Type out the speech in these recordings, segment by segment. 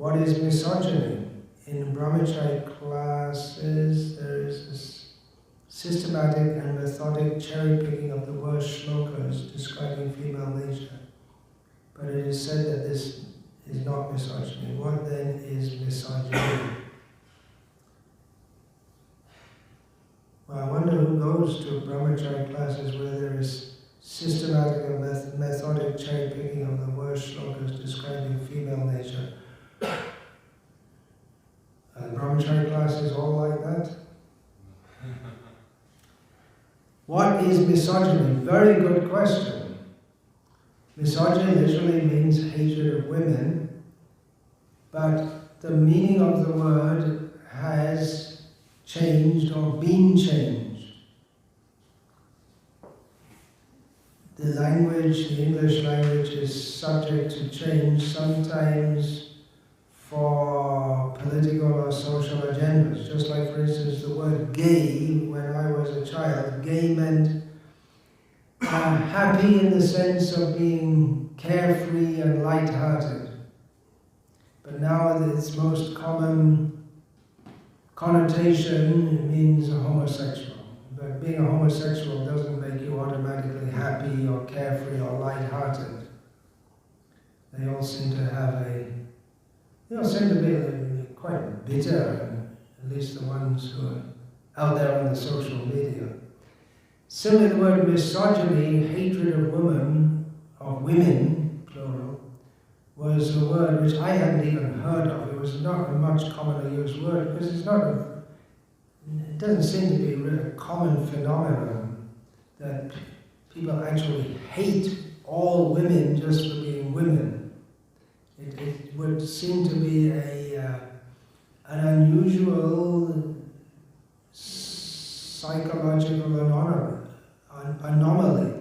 What is misogyny? In Brahmacari classes, there is this systematic and methodic cherry-picking of the worst shlokas describing female nature. But it is said that this is not misogyny. What then is misogyny? Well, I wonder who goes to Brahmacari classes where there is systematic and methodic cherry-picking of the worst shlokas describing female nature. Brahmacari classes all like that? What is misogyny? Very good question. Misogyny literally means hatred of women, but the meaning of the word has changed or been changed. The language, the English language, is subject to change, sometimes for political or social agendas. Just like, for instance, the word gay, when I was a child, gay meant happy in the sense of being carefree and light-hearted. But now its most common connotation means a homosexual. But being a homosexual doesn't make you automatically happy or carefree or light-hearted. They all seem to have seem to be quite bitter, at least the ones who are out there on the social media. Similarly, the word misogyny, hatred of women, plural, was a word which I hadn't even heard of. It was not a much commonly used word because it doesn't seem to be really a common phenomenon that people actually hate all women just for being women. It would seem to be an unusual psychological anomaly.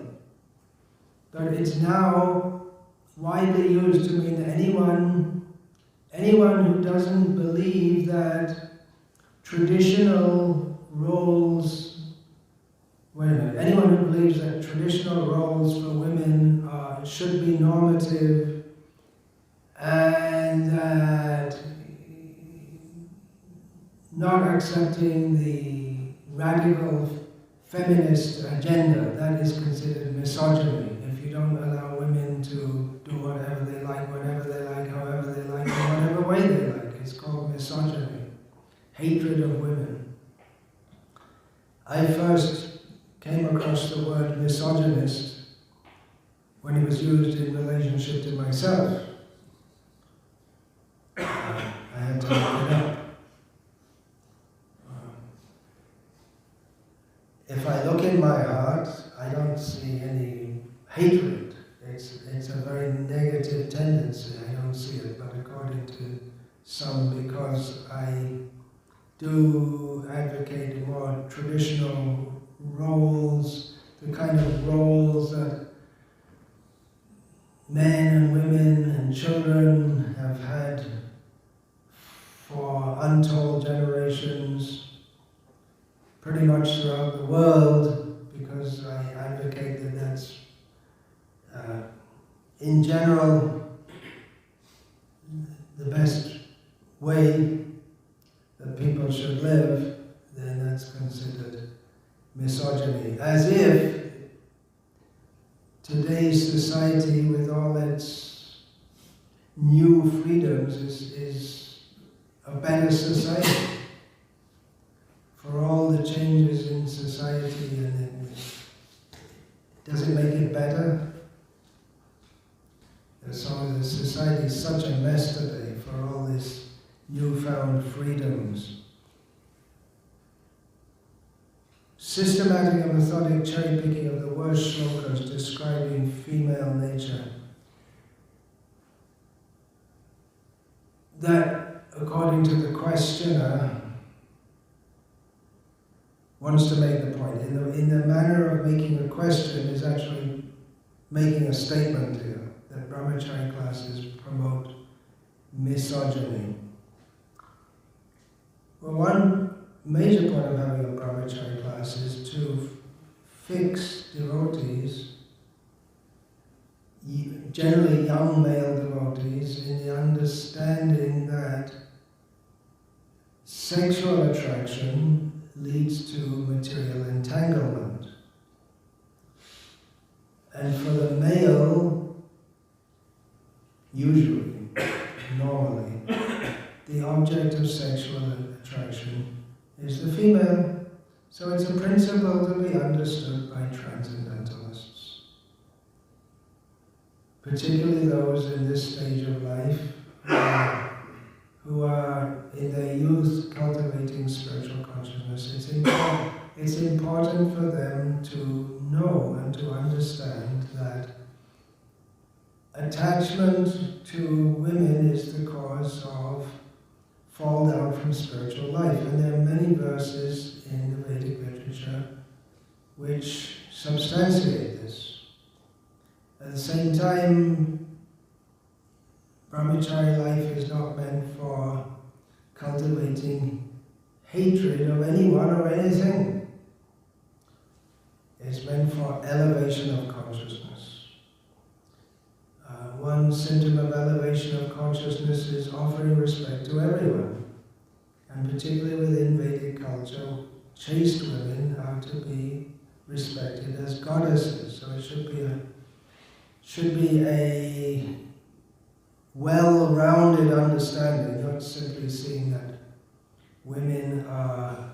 But it's now widely used to mean anyone who doesn't believe that traditional roles, anyone who believes that traditional roles for women should be normative, and that not accepting the radical feminist agenda, that is considered misogyny. If you don't allow women to do whatever they like, whenever they like, however they like, in whatever way they like, it's called misogyny, hatred of women. I first came across the word misogynist when it was used in relationship to myself. I had to look it up. If I look in my heart, I don't see any hatred. It's a very negative tendency. I don't see it, but according to some, because I do advocate more traditional roles, the kind of roles that men and women and children have had for untold generations, pretty much throughout the world, because I advocate that that's, in general, the best way that people should live, then that's considered misogyny. As if today's society, with all its new freedoms, is a better society. For all the changes in society, and does it make it better? The society is such a mess today for all these newfound freedoms. Systematic and methodic cherry-picking of the worst shlokas describing female nature. That, according to the questioner, wants to make the point. In the manner of making a question is actually making a statement here, that Brahmacari classes promote misogyny. Well, one major point of having a Brahmacari class is to fix devotees, generally young male devotees, in the understanding that sexual attraction leads to material entanglement. And for the male, usually, normally, the object of sexual attraction is the female. So it's a principle to be understood by transcendentalists, particularly those in this stage of life who are in their youth cultivating spiritual consciousness. It's important for them to know and to understand that attachment to women is the cause of fall down from spiritual life. And there are many verses in the Vedic literature which substantiate this. At the same time, Brahmacari life is not meant for cultivating hatred of anyone or anything. It's meant for elevation of consciousness. One symptom of elevation of consciousness is offering respect to everyone. And particularly within Vedic culture, chaste women are to be respected as goddesses. So it should be a well-rounded understanding, not simply seeing that women are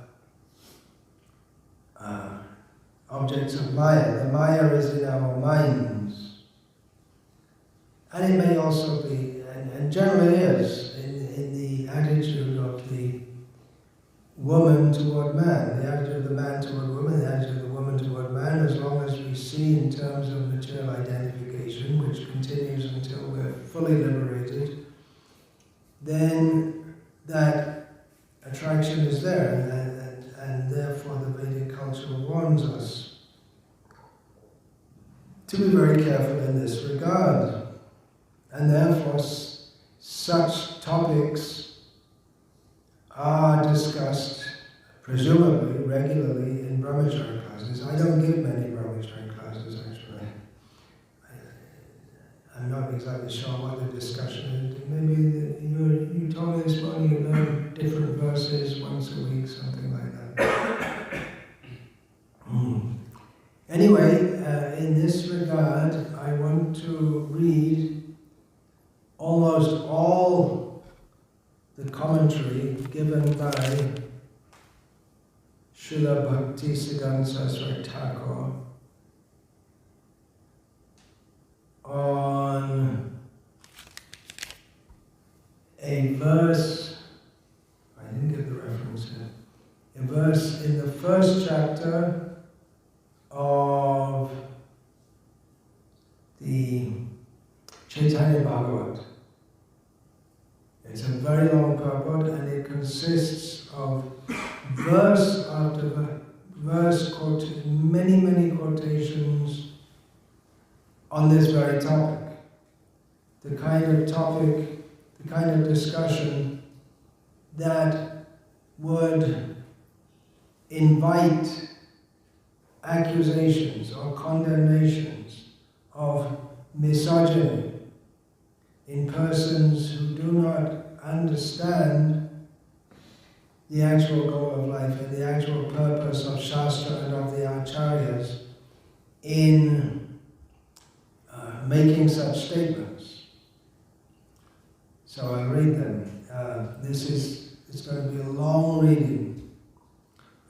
objects of Maya. The Maya is in our minds. And it may also be, and generally is, in the attitude of the woman toward man, the attitude of the man toward woman, the attitude of the woman toward man, as long as we see in terms of material identification, which continues until we're fully liberated, then that attraction is there, and therefore the Vedic culture warns us to be very careful in this regard. And therefore, such topics are discussed, presumably, regularly in Brahmacari classes. I don't give many Brahmacari classes, actually. I'm not exactly sure what the discussion is. Maybe you told me this morning you learn different verses once a week, something like that. Anyway, in this regard, I want to read almost all the commentary given by Srila Bhakti Siddhanta Thakur on a verse, I didn't get the reference here, a verse in the first chapter of the Chaitanya Bhagavat. It's a very long purport, and it consists of verse after verse, many quotations on this very topic. The kind of discussion that would invite accusations or condemnations of misogyny in persons who do not understand the actual goal of life and the actual purpose of Shastra and of the Acharyas in making such statements. So I'll read them. It's going to be a long reading.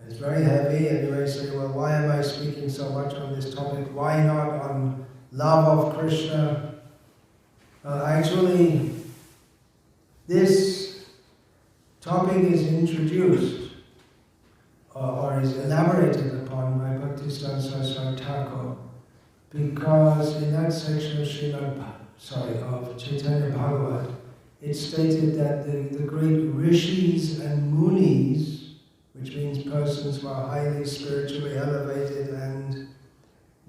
It's very heavy, and you may say, well, why am I speaking so much on this topic? Why not on love of Krishna? Actually, this topic is introduced or is elaborated upon by Bhakti Siddhanta Thakur, because in that section of Chaitanya Bhagavat, it stated that the great rishis and munis, which means persons who are highly spiritually elevated and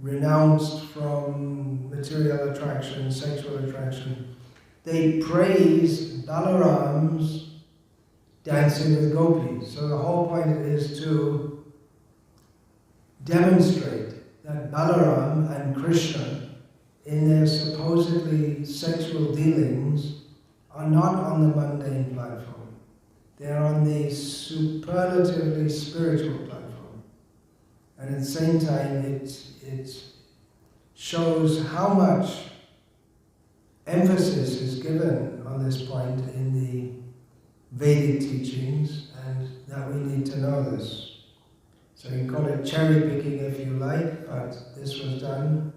renounced from material attraction, sexual attraction, they praise Balaram's dancing with gopis. So the whole point is to demonstrate that Balaram and Krishna, in their supposedly sexual dealings, are not on the mundane platform. They're on the superlatively spiritual platform. And at the same time, it shows how much emphasis is given on this point in the Vedic teachings, and that we need to know this. So you can call it cherry picking if you like, but this was done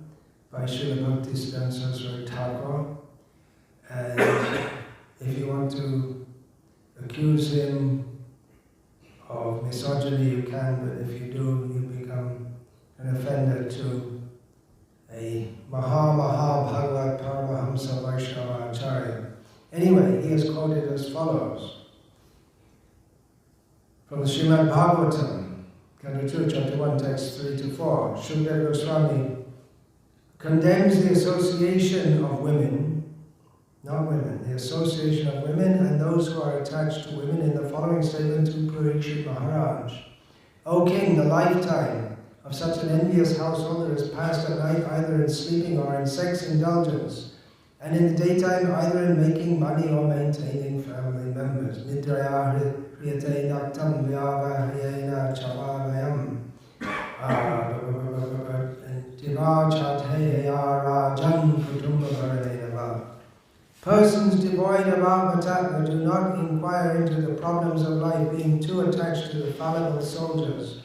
by Srila Bhakti Saraswati Thakur. And if you want to accuse him of misogyny, you can, but if you do, you become an offender to a Maha Bhagavad Paramahamsa Vaishnava Acharya. Anyway, he is quoted as follows from the Srimad Bhagavatam, Canto 2, Chapter 1, Text 3 to 4. Shukadeva Swami condemns the association of women, not women, the association of women and those who are attached to women in the following statement to Parikshit Maharaj. O king, the lifetime of such an envious householder is passed at night either in sleeping or in sex indulgence, and in the daytime either in making money or maintaining family members. Nidraya hriyate naktam vyavahayena chavavayam divachatheya rajan kutumbavaraneva. Persons devoid of Atma do not inquire into the problems of life, being too attached to the fallible soldiers,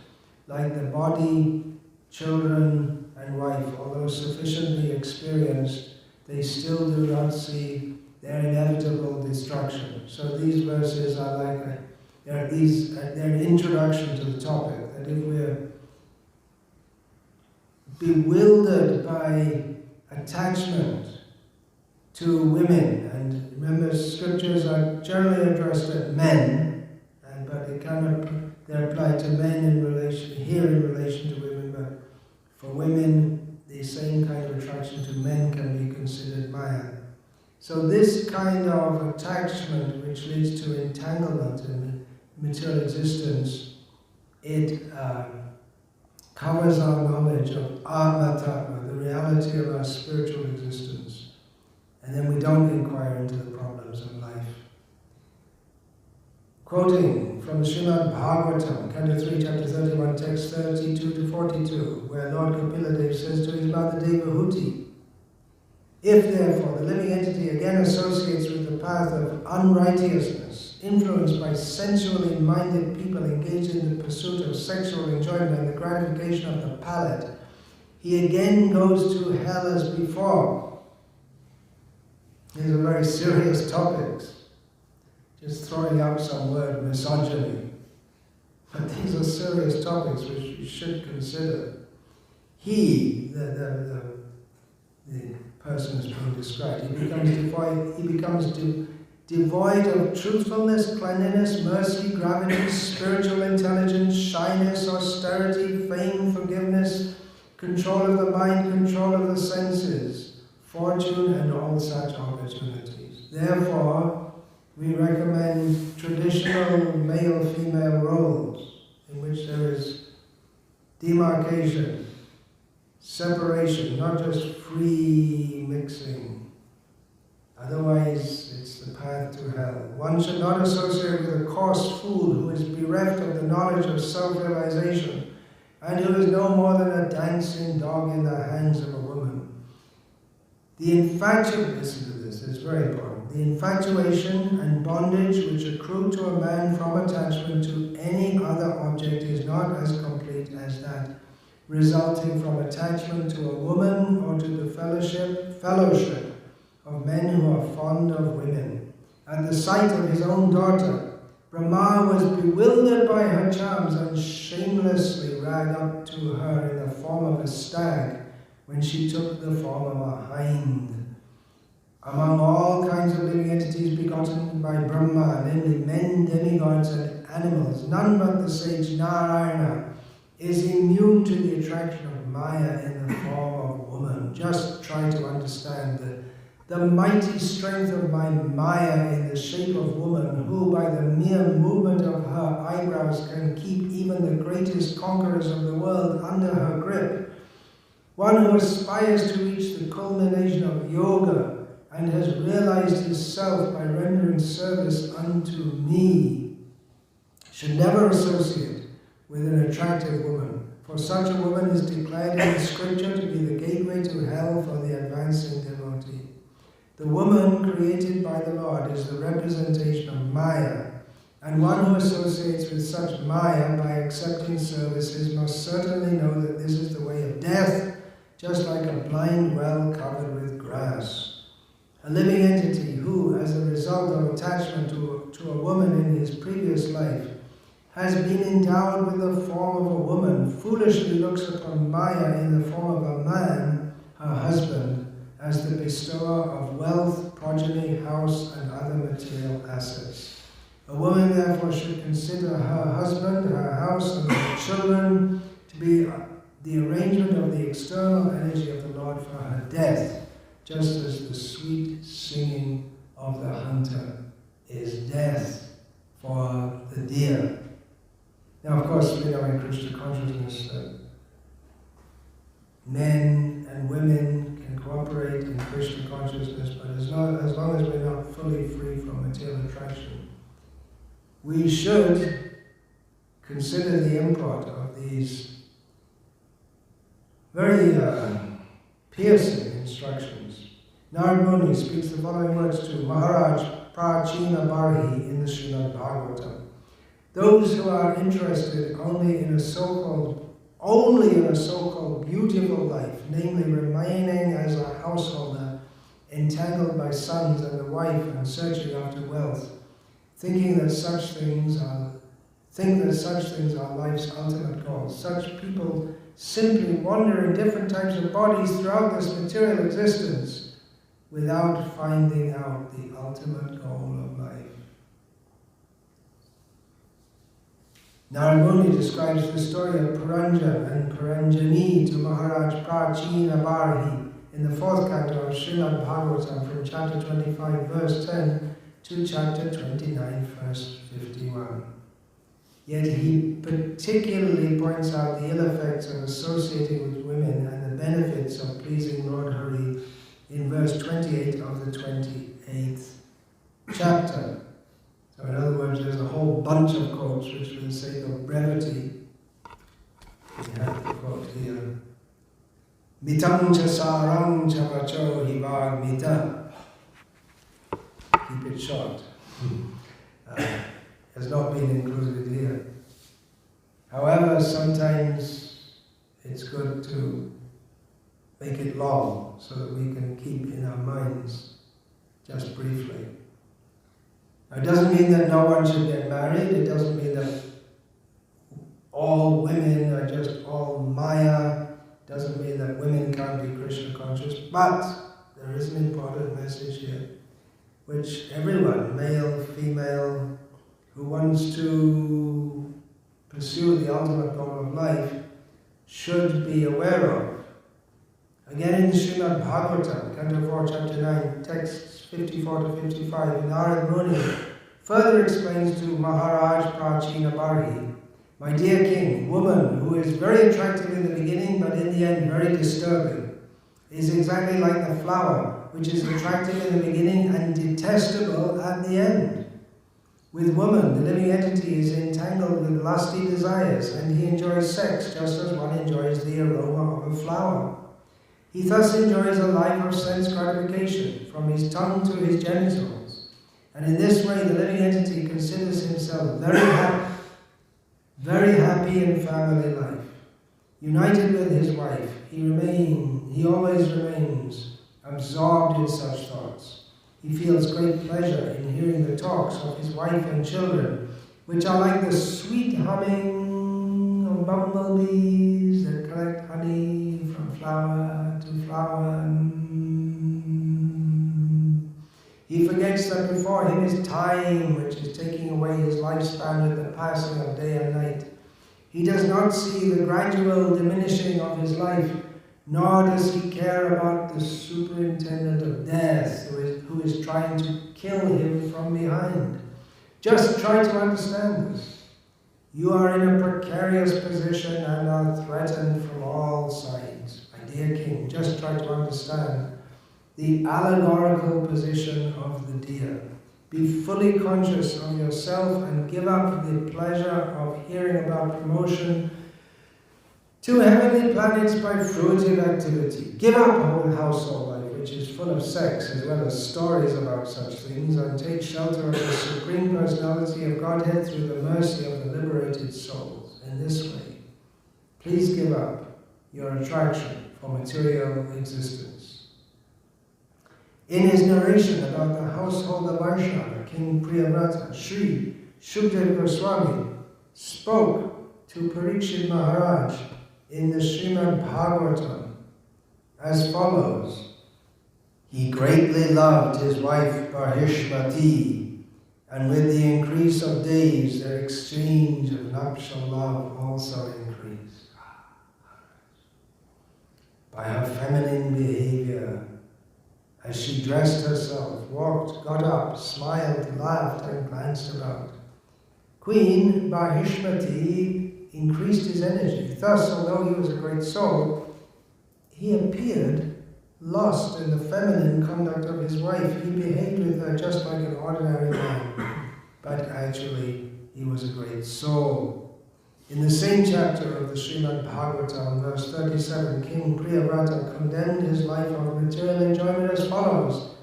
like the body, children, and wife. Although sufficiently experienced, they still do not see their inevitable destruction. So these verses are like they're an introduction to the topic, that if we're bewildered by attachment to women, and remember scriptures are generally addressed at men, but they're applied to men in relation to women, but for women the same kind of attraction to men can be considered maya. So this kind of attachment, which leads to entanglement in material existence, it covers our knowledge of Atma, the reality of our spiritual existence, and then we don't inquire into the problems of life. Quoting from the Srimad Bhagavatam, Canto 3, Chapter 31, Text 32 to 42, where Lord Kapiladev says to his mother Devahuti, if therefore the living entity again associates with the path of unrighteousness, influenced by sensually minded people engaged in the pursuit of sexual enjoyment and the gratification of the palate, he again goes to hell as before. These are very serious topics. Just throwing out some word, misogyny. But these are serious topics which you should consider. He, the person is being described, he becomes devoid of truthfulness, cleanliness, mercy, gravity, spiritual intelligence, shyness, austerity, fame, forgiveness, control of the mind, control of the senses, fortune, and all such opportunities. Therefore, we recommend traditional male-female roles in which there is demarcation, separation, not just free mixing. Otherwise, it's the path to hell. One should not associate with a coarse fool who is bereft of the knowledge of self-realization and who is no more than a dancing dog in the hands of a woman. Listen to this, it's very important. The infatuation and bondage which accrue to a man from attachment to any other object is not as complete as that resulting from attachment to a woman or to the fellowship of men who are fond of women. At the sight of his own daughter, Brahma was bewildered by her charms and shamelessly ran up to her in the form of a stag when she took the form of a hind. Among all kinds of living entities begotten by Brahma, namely men, demigods, and animals, none but the sage Narayana is immune to the attraction of Maya in the form of woman. Just try to understand the mighty strength of my Maya in the shape of woman, who by the mere movement of her eyebrows can keep even the greatest conquerors of the world under her grip. One who aspires to reach the culmination of yoga and has realized his self by rendering service unto me should never associate with an attractive woman, for such a woman is declared in the scripture to be the gateway to hell for the advancing devotee. The woman created by the Lord is the representation of Maya, and one who associates with such Maya by accepting services must certainly know that this is the way of death, just like a blind well covered with grass. A living entity who, as a result of attachment to a woman in his previous life, has been endowed with the form of a woman, foolishly looks upon Maya in the form of a man, her husband, as the bestower of wealth, progeny, house, and other material assets. A woman therefore should consider her husband, her house, and her children to be the arrangement of the external energy of the Lord for her death, just as the sweet singing of the hunter is death for the deer. Now, of course, we know in Krishna consciousness that men and women can cooperate in Krishna consciousness, but as long as we're not fully free from material attraction, we should consider the import of these very piercing instructions. Narad Muni speaks the following words to Maharaj Prachina Barhi in the Srimad Bhagavatam. Those who are interested only in a so-called beautiful life, namely remaining as a householder, entangled by sons and a wife and searching after wealth, think that such things are life's ultimate goal. Such people simply wander in different types of bodies throughout this material existence without finding out the ultimate goal of life. Narad Muni describes the story of Puranjan and Puranjani to Maharaj Prachina Barhi in the 4th canto of Srimad Bhagavatam from chapter 25 verse 10 to chapter 29 verse 51. Yet he particularly points out the ill effects of associating with women and the benefits of pleasing Lord Hari in verse 28 of the 28th chapter. So in other words, there's a whole bunch of quotes which, for the sake of brevity, we have the quote here. Mitam cha saram cha vacho hivag mita. Keep it short. Has not been included here. However, sometimes it's good to make it long so that we can keep in our minds just briefly. Now, it doesn't mean that no one should get married. It doesn't mean that all women are just all Maya. It doesn't mean that women can't be Krishna conscious. But there is an important message here, which everyone, male, female, who wants to pursue the ultimate goal of life should be aware of. Again in the Srimad Bhagavatam, Canto 4, Chapter 9, texts 54 to 55, Narad Muni further explains to Maharaj Prachina Barhi, my dear king, woman who is very attractive in the beginning but in the end very disturbing, is exactly like the flower, which is attractive in the beginning and detestable at the end. With woman, the living entity is entangled with lusty desires, and he enjoys sex just as one enjoys the aroma of a flower. He thus enjoys a life of sense gratification, from his tongue to his genitals. And in this way, the living entity considers himself very happy in family life. United with his wife, he always remains absorbed in such thoughts. He feels great pleasure in hearing the talks of his wife and children, which are like the sweet humming of bumblebees that collect honey from flower to flower. He forgets that before him is time, which is taking away his lifespan with the passing of day and night. He does not see the gradual diminishing of his life, nor does he care about the superintendent of death who is trying to kill him from behind. Just try to understand this. You are in a precarious position and are threatened from all sides. My dear king, just try to understand the allegorical position of the deer. Be fully conscious of yourself and give up the pleasure of hearing about promotion to heavenly planets by fruitive activity. Give up a whole household life, which is full of sex as well as stories about such things, and take shelter of the Supreme Personality of Godhead through the mercy of the liberated souls. In this way, please give up your attraction for material existence. In his narration about the household of Varsha, King Priyavrata, Sri Shukdev Goswami spoke to Parikshit Maharaj in the Srimad Bhagavatam as follows. He greatly loved his wife Bahishmati, and with the increase of days their exchange of nuptial love also increased. By her feminine behavior, as she dressed herself, walked, got up, smiled, laughed, and glanced about, Queen Bahishmati increased his energy. Thus, although he was a great soul, he appeared lost in the feminine conduct of his wife. He behaved with her just like an ordinary man, but actually he was a great soul. In the same chapter of the Srimad Bhagavatam, verse 37, King Priyavrata condemned his life of material enjoyment as follows.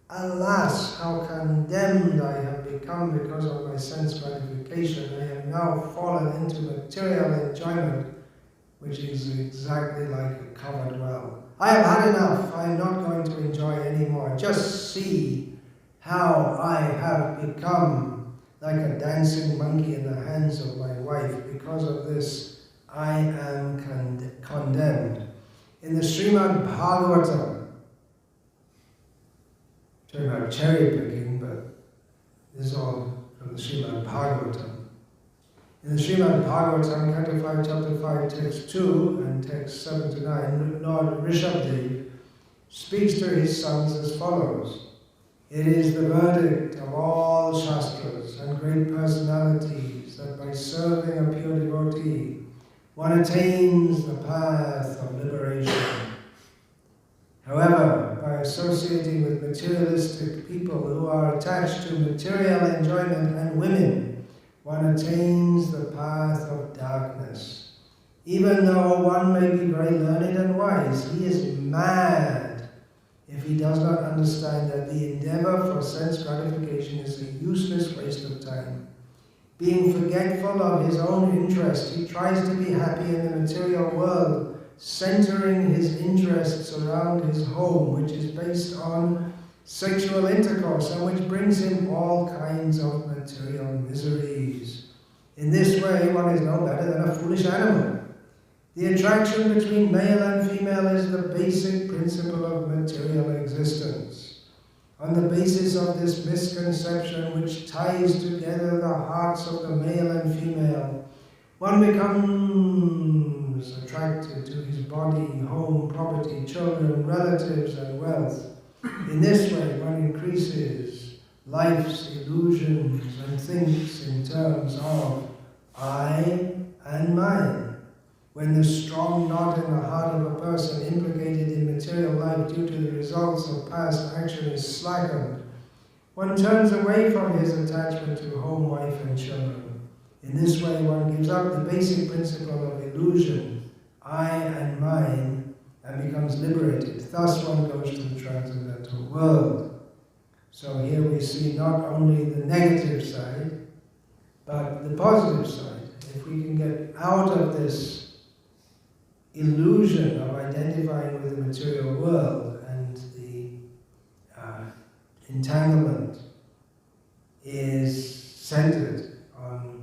Alas, how condemned I have become because of my sense gratification. I have now fallen into material enjoyment, which is exactly like a covered well. I have had enough. I am not going to enjoy anymore. Just see how I have become like a dancing monkey in the hands of my wife. Because of this, I am condemned. In the Srimad Bhagavatam, talking about cherry picking, but this is all from the Srimad Bhagavatam. In the Srimad Bhagavatam, Canto 5, Chapter 5, Text 2 and Text 7 to 9, Lord Rishabdev speaks to his sons as follows. It is the verdict of all Shastras and great personalities that by serving a pure devotee, one attains the path of liberation. However, by associating with materialistic people who are attached to material enjoyment and women, one attains the path of darkness. Even though one may be very learned and wise, he is mad if he does not understand that the endeavor for sense gratification is a useless waste of time. Being forgetful of his own interest, he tries to be happy in the material world, centering his interests around his home, which is based on sexual intercourse and which brings him all kinds of material miseries. In this way, one is no better than a foolish animal. The attraction between male and female is the basic principle of material existence. On the basis of this misconception which ties together the hearts of the male and female, one becomes attracted to his body, home, property, children, relatives, and wealth. In this way, one increases life's illusions and thinks in terms of I and mine. When the strong knot in the heart of a person implicated in material life due to the results of past action is slackened, one turns away from his attachment to home, wife, and children. In this way, one gives up the basic principle of illusion, I and mine, and becomes liberated. Thus one goes to the transcendental world. So here we see not only the negative side, but the positive side. If we can get out of this illusion of identifying with the material world, and the entanglement is centered on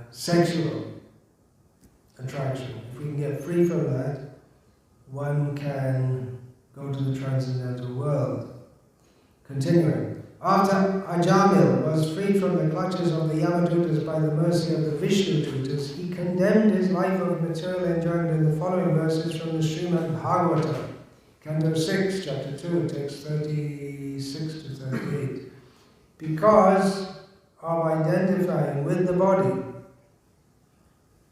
sexual attraction. If we can get free from that, one can go to the transcendental world. Continuing. After Ajamil was freed from the clutches of the Yamadutas by the mercy of the Vishnudutas, he condemned his life of material enjoyment in the following verses from the Srimad Bhagavatam, Canto 6, Chapter 2, Text 36 to 38. Because of identifying with the body,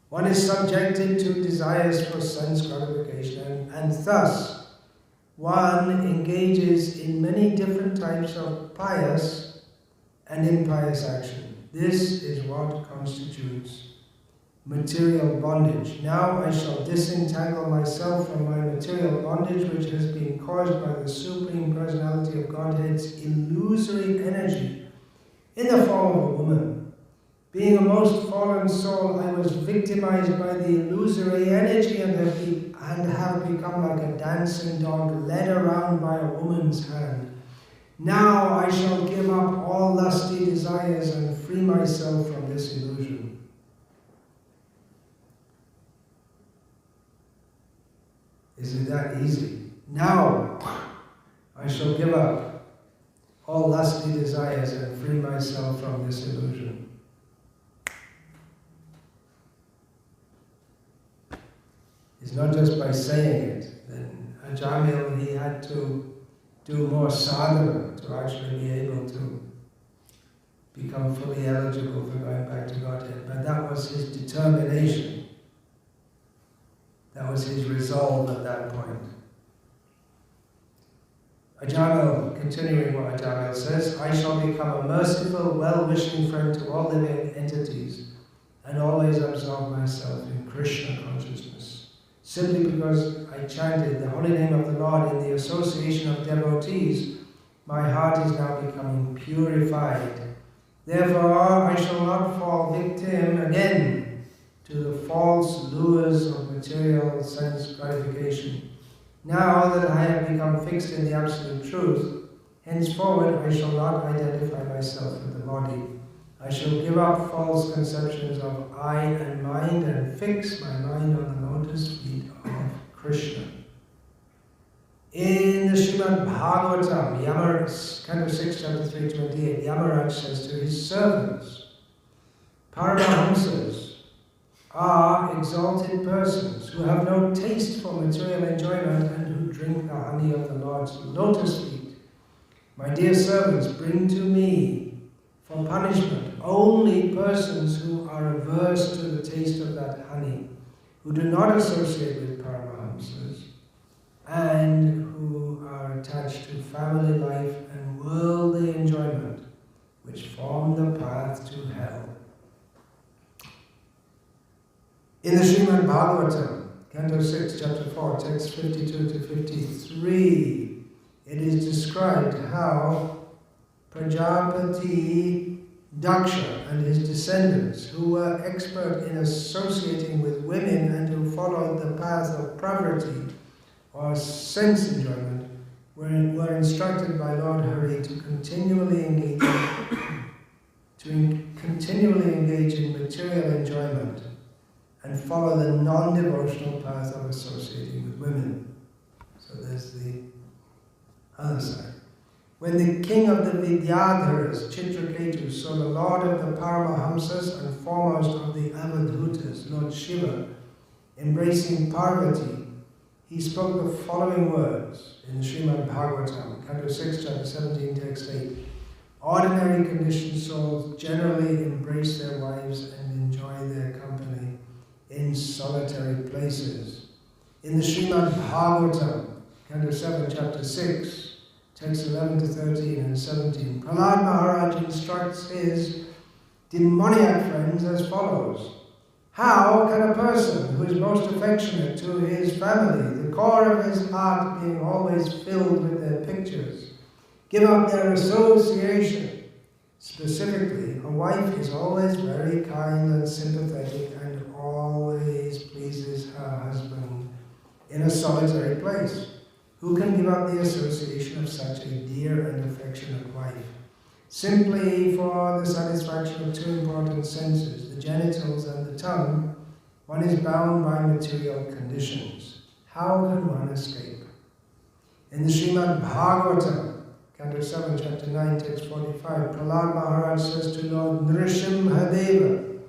one is subjected to desires for sense gratification, and thus one engages in many different types of pious and impious action. This is what constitutes material bondage. Now I shall disentangle myself from my material bondage, which has been caused by the Supreme Personality of Godhead's illusory energy in the form of a woman. Being a most fallen soul, I was victimized by the illusory energy and have become like a dancing dog led around by a woman's hand. Now I shall give up all lusty desires and free myself from this illusion. Is it that easy? Now I shall give up all lusty desires and free myself from this illusion. It's not just by saying it. Then Ajamil, he had to do more sadhana to actually be able to become fully eligible for going back to Godhead. But that was his determination. That was his resolve at that point. Ajamil, continuing what Ajamil says, I shall become a merciful, well-wishing friend to all living entities and always absorb myself in Krishna consciousness. Simply because I chanted the holy name of the Lord in the association of devotees, my heart is now becoming purified. Therefore, I shall not fall victim again to the false lures of material sense gratification. Now that I have become fixed in the absolute truth, henceforward I shall not identify myself with the body. I shall give up false conceptions of I and mind and fix my mind on the lotus feet of Krishna. In the Srimad Bhagavatam, Canto 6, chapter 328, Yamaraj says to his servants, Paramahamsas are exalted persons who have no taste for material enjoyment and who drink the honey of the Lord's lotus feet. My dear servants, bring to me for punishment only persons who are averse to the taste of that honey, who do not associate with Paramahamsas, and who are attached to family life and worldly enjoyment, which form the path to hell. In the Srimad Bhagavatam, Canto 6, chapter 4, text 52 to 53, it is described how Prajapati Daksha and his descendants, who were expert in associating with women and who followed the path of pravriti, or sense enjoyment, were instructed by Lord Hari to continually engage in material enjoyment and follow the non-devotional path of associating with women. So there's the other side. When the king of the Vidyadharas, Chitraketu, saw the lord of the Paramahamsas and foremost of the Avadhutas, Lord Shiva, embracing Parvati, he spoke the following words in Srimad Bhagavatam, Canto 6, chapter 17, text 8. Ordinary conditioned souls generally embrace their wives and enjoy their company in solitary places. In the Srimad Bhagavatam, Canto 7, chapter 6, text 11 to 13 and 17, Prahlad Maharaj instructs his demoniac friends as follows. How can a person who is most affectionate to his family, the core of his heart being always filled with their pictures, give up their association? Specifically, a wife is always very kind and sympathetic and always pleases her husband in a solitary place. Who can give up the association of such a dear and affectionate wife? Simply for the satisfaction of two important senses, the genitals and the tongue, one is bound by material conditions. How can one escape? In the Srimad Bhagavatam, Canto 7, chapter 9, text 45, Prahlad Maharaj says to Lord Nrsimhadeva,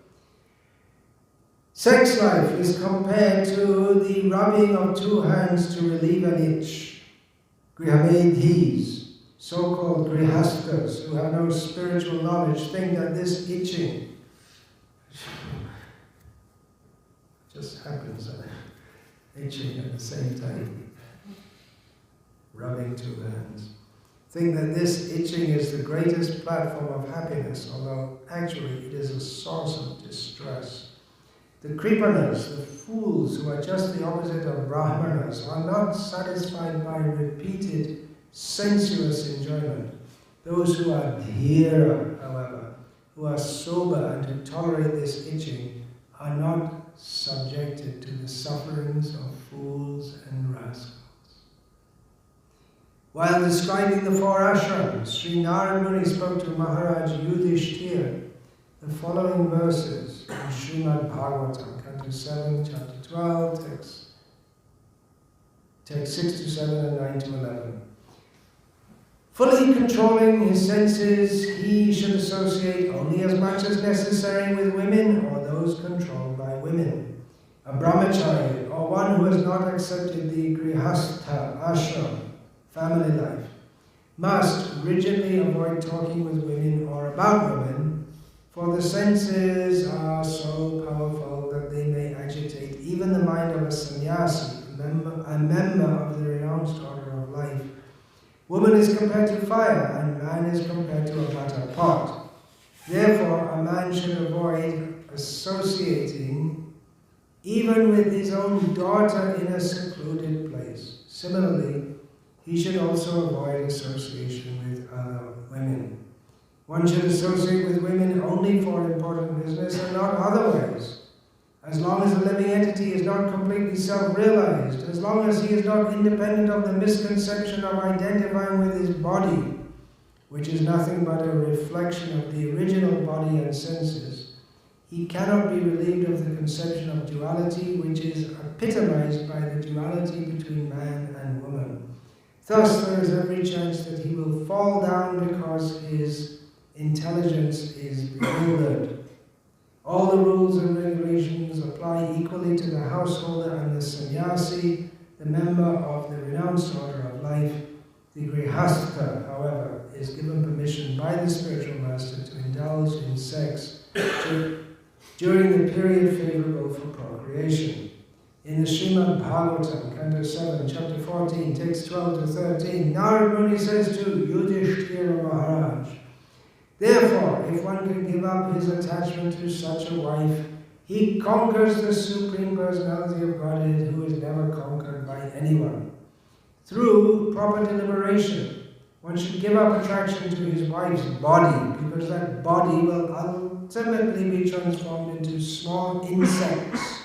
sex life is compared to the rubbing of two hands to relieve an itch. Grihamedhis, so-called grihastas, who have no spiritual knowledge, think that this itching just happens, itching at the same time. rubbing two hands. Think that this itching is the greatest platform of happiness, although actually it is a source of distress. The kripanas, the fools who are just the opposite of brahmanas, are not satisfied by repeated sensuous enjoyment. Those who are dhira, however, who are sober and who tolerate this itching, are not subjected to the sufferings of fools and rascals. While describing the four ashrams, Sri Narada Muni spoke to Maharaj Yudhishthira the following verses in Srimad Bhagavatam, Canto 7, Chapter 12, text 6 to 7 and 9 to 11. Fully controlling his senses, he should associate only as much as necessary with women or those controlled by women. A Brahmacari, or one who has not accepted the Grihastha ashram, family life, must rigidly avoid talking with women or about women, for the senses are so powerful that they may agitate even the mind of a sannyasi, a member of the renounced order of life. Woman is compared to fire, and man is compared to a butter pot. Therefore, a man should avoid associating even with his own daughter in a secluded place. Similarly, he should also avoid association with other women. One should associate with women only for important business and not otherwise. As long as the living entity is not completely self-realized, as long as he is not independent of the misconception of identifying with his body, which is nothing but a reflection of the original body and senses, he cannot be relieved of the conception of duality, which is epitomized by the duality between man and woman. Thus, there is every chance that he will fall down because his intelligence is bewildered. All the rules and regulations apply equally to the householder and the sannyasi, the member of the renounced order of life. The grihastha, however, is given permission by the spiritual master to indulge in sex during the period favorable for procreation. In the Srimad Bhagavatam, Canto 7, Chapter 14, text 12 to 13, Narada Muni says to Yudhishthira Maharaj, therefore, if one can give up his attachment to such a wife, he conquers the Supreme Personality of Godhead, who is never conquered by anyone. Through proper deliberation, one should give up attraction to his wife's body, because that body will ultimately be transformed into small insects,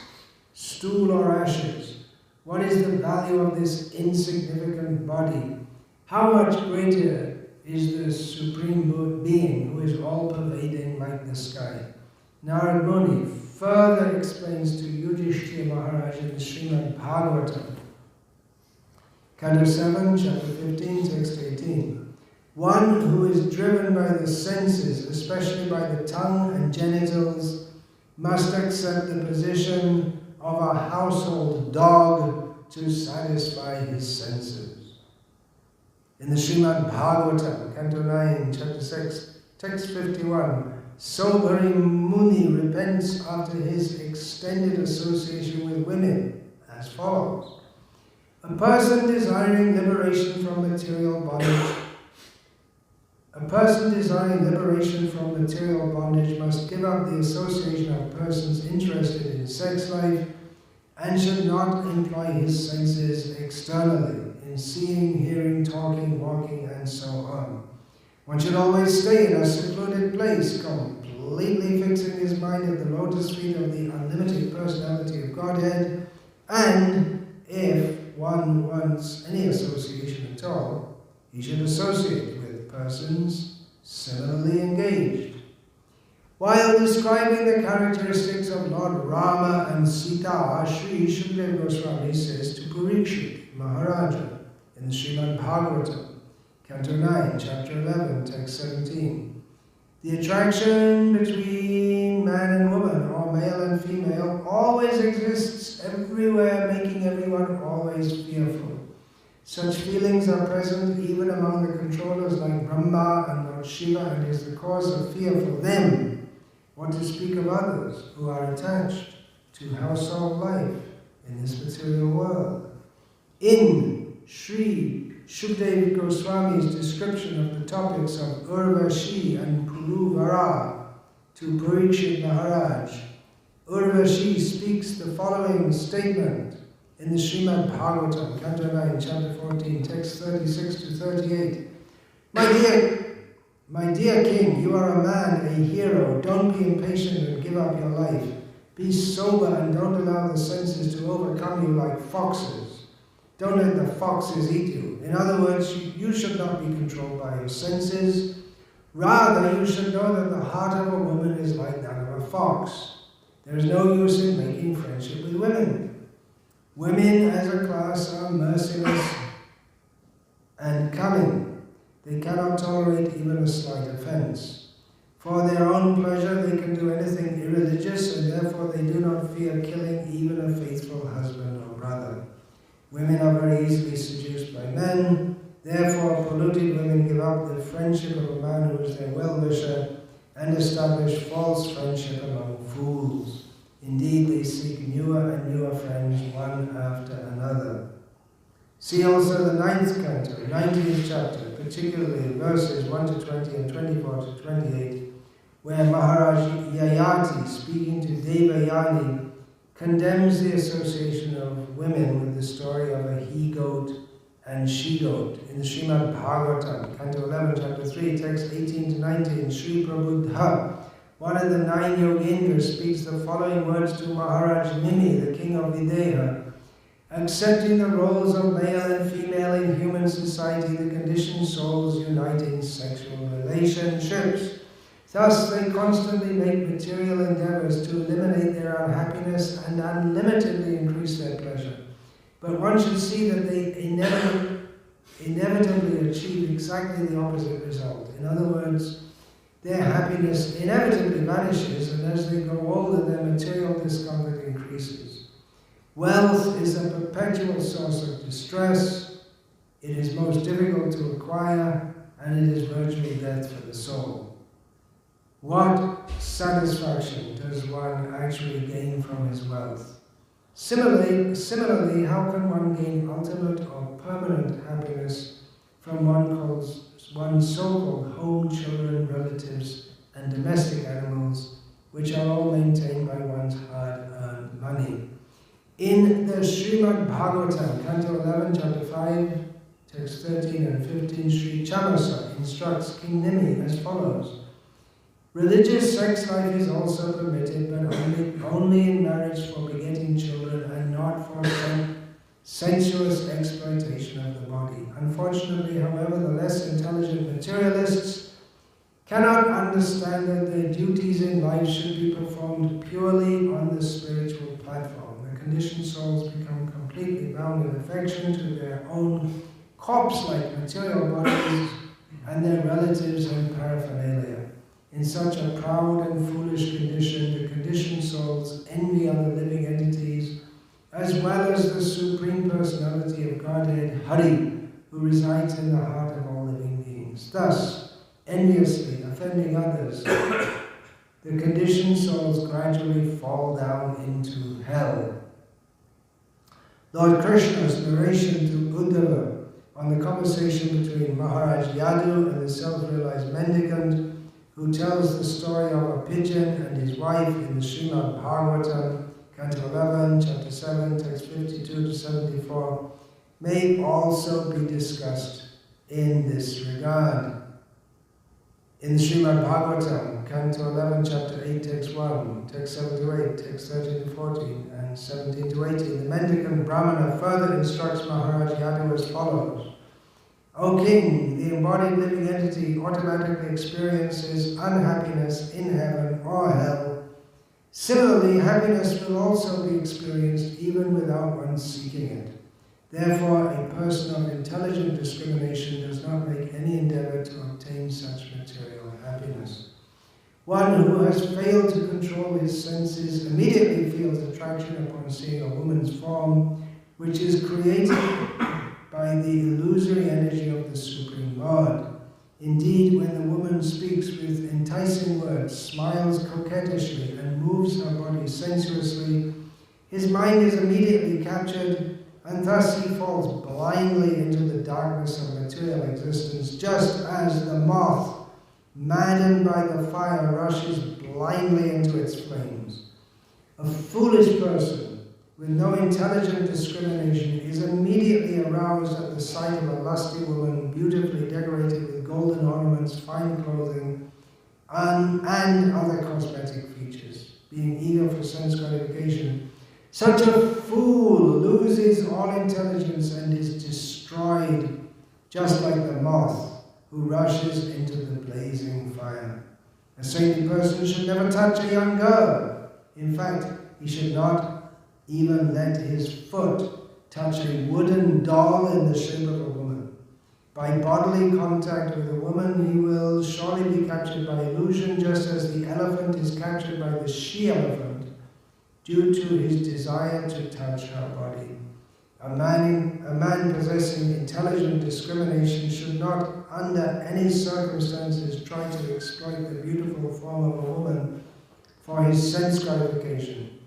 stool or ashes. What is the value of this insignificant body? How much greater is the Supreme Being, who is all-pervading like the sky? Narada Muni further explains to Yudhishthira Maharaj in the Srimad Bhagavatam, Canto 7, Chapter 15, text 18. One who is driven by the senses, especially by the tongue and genitals, must accept the position of a household dog to satisfy his senses. In the Srimad Bhagavatam, Canto 9, Chapter 6, text 51, Sobari Muni repents after his extended association with women as follows. A person desiring liberation from material bondage must give up the association of persons interested in sex life and should not employ his senses externally in seeing, hearing, talking, walking, and so on. One should always stay in a secluded place, completely fixing his mind at the lotus feet of the unlimited personality of Godhead, and if one wants any association at all, he should associate with persons similarly engaged. While describing the characteristics of Lord Rama and Sita, Sri Shukadeva Goswami says to Parikshit Maharaja in the Srimad Bhagavatam, Canto 9, Chapter 11, text 17, the attraction between man and woman, or male and female, always exists everywhere, making everyone always fearful. Such feelings are present even among the controllers like Brahma and Lord Shiva, and is the cause of fear for them. What to speak of others who are attached to household life in this material world. In Sri Shukdev Goswami's description of the topics of Urvashi and Puruvara to Parikshit Maharaj, Urvashi speaks the following statement in the Srimad Bhagavatam, Canto 9, Chapter 14, text 36 to 38. My dear king, you are a man, a hero. Don't be impatient and give up your life. Be sober and don't allow the senses to overcome you like foxes. Don't let the foxes eat you. In other words, you should not be controlled by your senses. Rather, you should know that the heart of a woman is like that of a fox. There is no use in making friendship with women. Women as a class are merciless and cunning. They cannot tolerate even a slight offense. For their own pleasure, they can do anything irreligious, and therefore they do not fear killing even a faithful husband or brother. Women are very easily seduced by men. Therefore, polluted women give up the friendship of a man who is their well-wisher and establish false friendship among fools. Indeed, they seek newer and newer friends one after another. See also the 9th canto, 19th chapter, particularly verses 1 to 20 and 24 to 28, where Maharaj Yayati, speaking to Devayani, condemns the association of women with the story of a he-goat and she-goat. In the Srimad Bhagavatam, Canto 11, Chapter 3, text 18 to 19, Sri Prabhupada, one of the 9 Yogindras, speaks the following words to Maharaj Nimi, the king of Videha. Accepting the roles of male and female in human society, the conditioned souls unite in sexual relationships. Thus, they constantly make material endeavors to eliminate their unhappiness and unlimitedly increase their pleasure. But one should see that they inevitably achieve exactly the opposite result. In other words, their happiness inevitably vanishes, and as they grow older, their material discomfort increases. Wealth is a perpetual source of distress. It is most difficult to acquire, and it is virtually death for the soul. What satisfaction does one actually gain from his wealth? Similarly, how can one gain ultimate or permanent happiness from one's so-called home, children, relatives, and domestic animals, which are all maintained by one's hard-earned money? In the Srimad Bhagavatam, Canto 11, Chapter 5, text 13 and 15, Sri Chamasa instructs King Nimi as follows. Religious sex life is also permitted, but only in marriage for begetting children and not for sensuous exploitation of the body. Unfortunately, however, the less intelligent materialists cannot understand that their duties in life should be performed purely on the spiritual platform. Conditioned souls become completely bound in affection to their own corpse-like material bodies and their relatives and paraphernalia. In such a proud and foolish condition, the conditioned souls envy other living entities, as well as the Supreme Personality of Godhead, Hari, who resides in the heart of all living beings. Thus, enviously offending others, the conditioned souls gradually fall down into hell. Lord Krishna's narration to Uddhava on the conversation between Maharaj Yadu and the self-realized mendicant, who tells the story of a pigeon and his wife in the Srimad Bhagavatam, Canto 11, Chapter 7, text 52 to 74, may also be discussed in this regard. In the Srimad Bhagavatam, Canto 11, Chapter 8, text 1, text 7 to 8, text 13 to 14, and 17 to 18, the mendicant Brahmana further instructs Maharaj Yadu as follows. O king, the embodied living entity automatically experiences unhappiness in heaven or hell. Similarly, happiness will also be experienced even without one seeking it. Therefore, a person of intelligent discrimination does not make any endeavor to obtain such material happiness. One who has failed to control his senses immediately feels attraction upon seeing a woman's form, which is created by the illusory energy of the Supreme Lord. Indeed, when the woman speaks with enticing words, smiles coquettishly, and moves her body sensuously, his mind is immediately captured, and thus he falls blindly into the darkness of material existence, just as the moth, maddened by the fire, rushes blindly into its flames. A foolish person with no intelligent discrimination is immediately aroused at the sight of a lusty woman beautifully decorated with golden ornaments, fine clothing, and other cosmetic features, being eager for sense gratification. Such a fool loses all intelligence and is destroyed, just like the moth who rushes into the blazing fire. A saintly person should never touch a young girl. In fact, he should not even let his foot touch a wooden doll in the shape of a woman. By bodily contact with a woman, he will surely be captured by illusion, just as the elephant is captured by the she-elephant due to his desire to touch her body. A man possessing intelligent discrimination should not, under any circumstances, try to exploit the beautiful form of a woman for his sense gratification.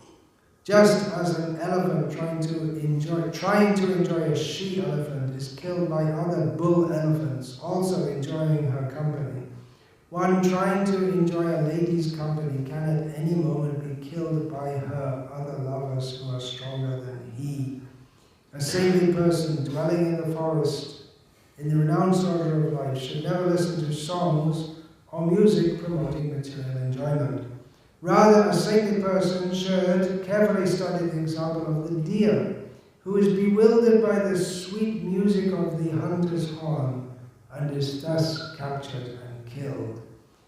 Just as an elephant trying to enjoy a she-elephant is killed by other bull elephants also enjoying her company, one trying to enjoy a lady's company can at any moment be killed by her other lovers who are stronger than he. A saintly person dwelling in the forest, in the renounced order of life, should never listen to songs or music promoting material enjoyment. Rather, a saintly person should carefully study the example of the deer, who is bewildered by the sweet music of the hunter's horn and is thus captured and killed.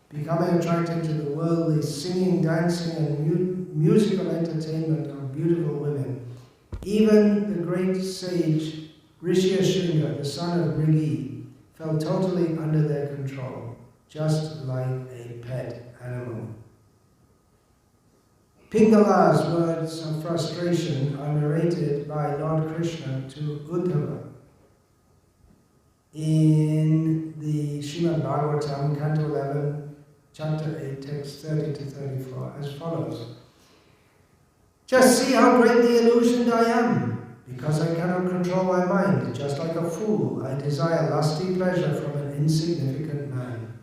Becoming attracted to the worldly singing, dancing, and musical entertainment of beautiful women, even the great sage Rishyasringa, the son of Brigi, fell totally under their control, just like a pet animal. Pingala's words of frustration are narrated by Lord Krishna to Uddhava in the Srimad Bhagavatam, Canto 11, Chapter 8, text 30 to 34, as follows. Just see how greatly illusioned I am, because I cannot control my mind. Just like a fool, I desire lusty pleasure from an insignificant man.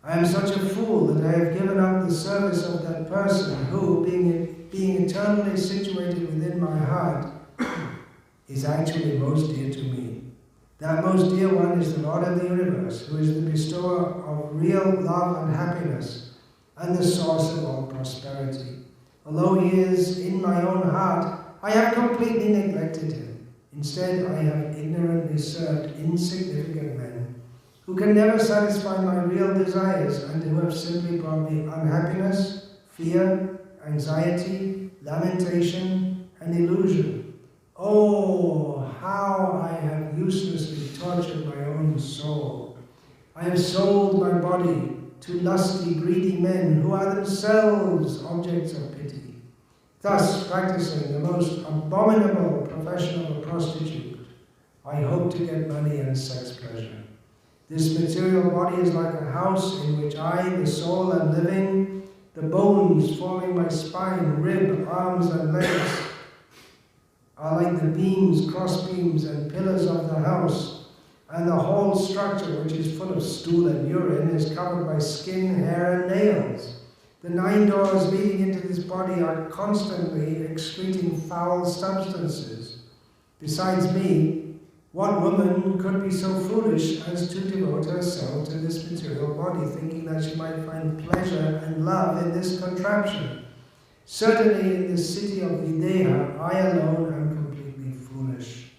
I am such a fool that I have given up the service of that person who, being eternally situated within my heart, is actually most dear to me. That most dear one is the Lord of the universe, who is the bestower of real love and happiness, and the source of all prosperity. Although he is in my own heart, I have completely neglected him. Instead, I have ignorantly served insignificant men, who can never satisfy my real desires, and who have simply brought me unhappiness, fear, anxiety, lamentation, and illusion. Oh, how I have uselessly tortured my own soul. I have sold my body to lusty, greedy men who are themselves objects of pity, thus practicing the most abominable profession of a prostitute. I hope to get money and sex pleasure. This material body is like a house in which I, the soul, am living. The bones forming my spine, rib, arms, and legs are like the beams, cross beams, and pillars of the house, and the whole structure, which is full of stool and urine, is covered by skin, hair, and nails. The 9 doors leading into this body are constantly excreting foul substances. Besides me, what woman could be so foolish as to devote herself to this material body, thinking that she might find pleasure and love in this contraption? Certainly in the city of Videha, I alone am completely foolish.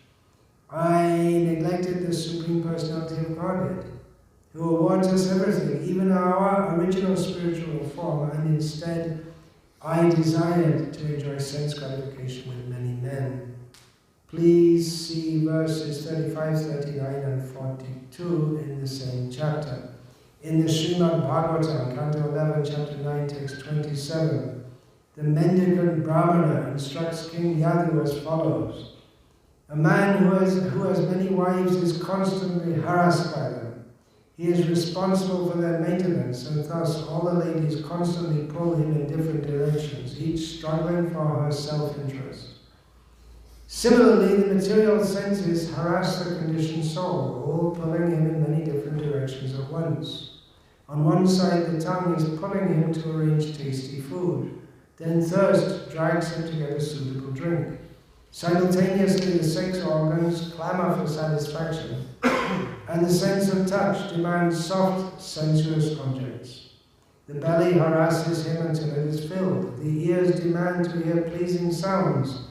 I neglected the Supreme Personality of Godhead, who awards us everything, even our original spiritual form, and instead I desired to enjoy sense gratification with many men. Please see verses 35, 39, and 42 in the same chapter. In the Srimad Bhagavatam, Canto 11, Chapter 9, text 27, the mendicant Brahmana instructs King Yadu as follows. A man who has many wives is constantly harassed by them. He is responsible for their maintenance, and thus all the ladies constantly pull him in different directions, each struggling for her self-interest. Similarly, the material senses harass the conditioned soul, all pulling him in many different directions at once. On one side, the tongue is pulling him to arrange tasty food. Then thirst drags him to get a suitable drink. Simultaneously, the 6 organs clamor for satisfaction, and the sense of touch demands soft, sensuous objects. The belly harasses him until it is filled. The ears demand to hear pleasing sounds.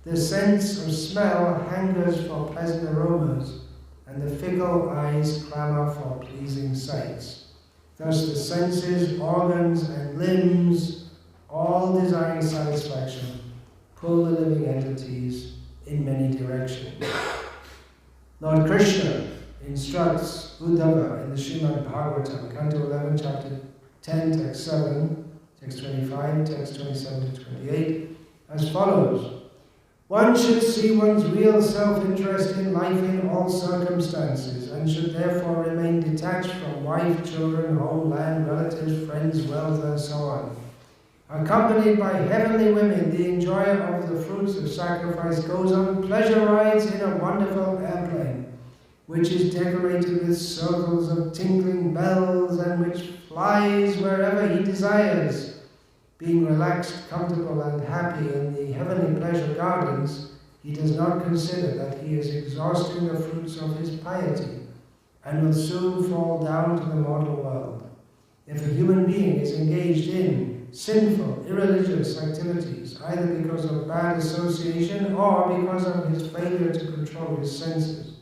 The sense of smell hankers for pleasant aromas, and the fickle eyes clamor for pleasing sights. Thus the senses, organs, and limbs, all desiring satisfaction, pull the living entities in many directions. Lord Krishna instructs Uddhava in the Srimad Bhagavatam, Canto 11, Chapter 10, Text 7, Text 25, Text 27 to 28, as follows. One should see one's real self-interest in life in all circumstances, and should therefore remain detached from wife, children, home, land, relatives, friends, wealth, and so on. Accompanied by heavenly women, the enjoyer of the fruits of sacrifice goes on pleasure rides in a wonderful airplane, which is decorated with circles of tinkling bells and which flies wherever he desires. Being relaxed, comfortable, and happy in the heavenly pleasure gardens, he does not consider that he is exhausting the fruits of his piety, and will soon fall down to the mortal world. If a human being is engaged in sinful, irreligious activities, either because of bad association or because of his failure to control his senses,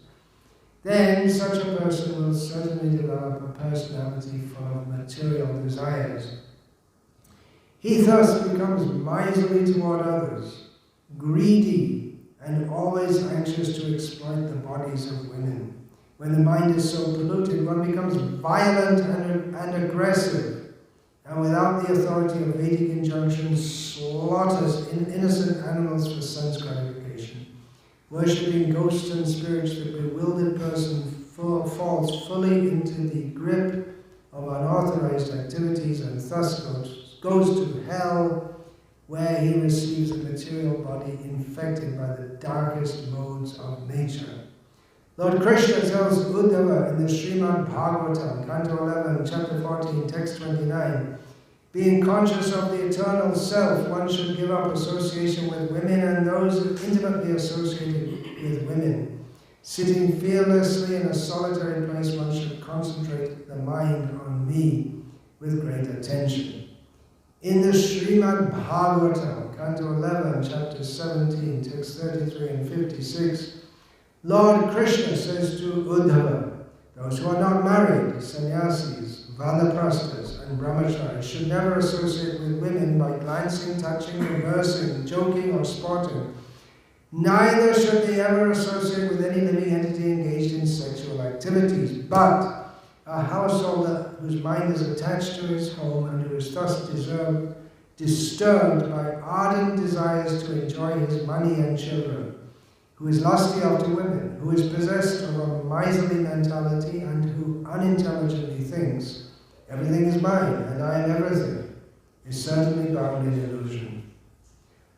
then such a person will certainly develop a personality full of material desires. He thus becomes miserly toward others, greedy, and always anxious to exploit the bodies of women. When the mind is so polluted, one becomes violent and aggressive, and without the authority of Vedic injunctions, slaughters innocent animals for sense gratification. Worshipping ghosts and spirits, the bewildered person falls fully into the grip of unauthorized activities and thus goes to hell, where he receives a material body infected by the darkest modes of nature. Lord Krishna tells Uddhava in the Srimad Bhagavatam, Canto 11, Chapter 14, Text 29, being conscious of the eternal self, one should give up association with women and those intimately associated with women. Sitting fearlessly in a solitary place, one should concentrate the mind on me with great attention. In the Srimad Bhagavatam, Canto 11, Chapter 17, Text 33 and 56, Lord Krishna says to Uddhava, those who are not married, sannyasis, vanaprasthas, and brahmacharis, should never associate with women by glancing, touching, conversing, joking, or sporting. Neither should they ever associate with any living entity engaged in sexual activities, but a householder whose mind is attached to his home and who is thus disturbed by ardent desires to enjoy his money and children, who is lusty after women, who is possessed of a miserly mentality, and who unintelligently thinks, everything is mine and I am everything, is certainly bound in illusion.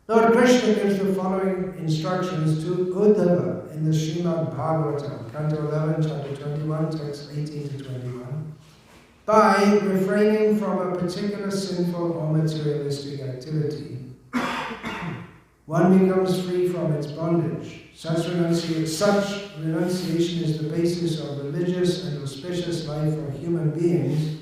Lord Krishna gives the following instructions to Uddhava in the Srimad Bhagavatam, Canto 11, Chapter 21, Text 18 to 21. By refraining from a particular sinful or materialistic activity, one becomes free from its bondage. Such renunciation is the basis of religious and auspicious life for human beings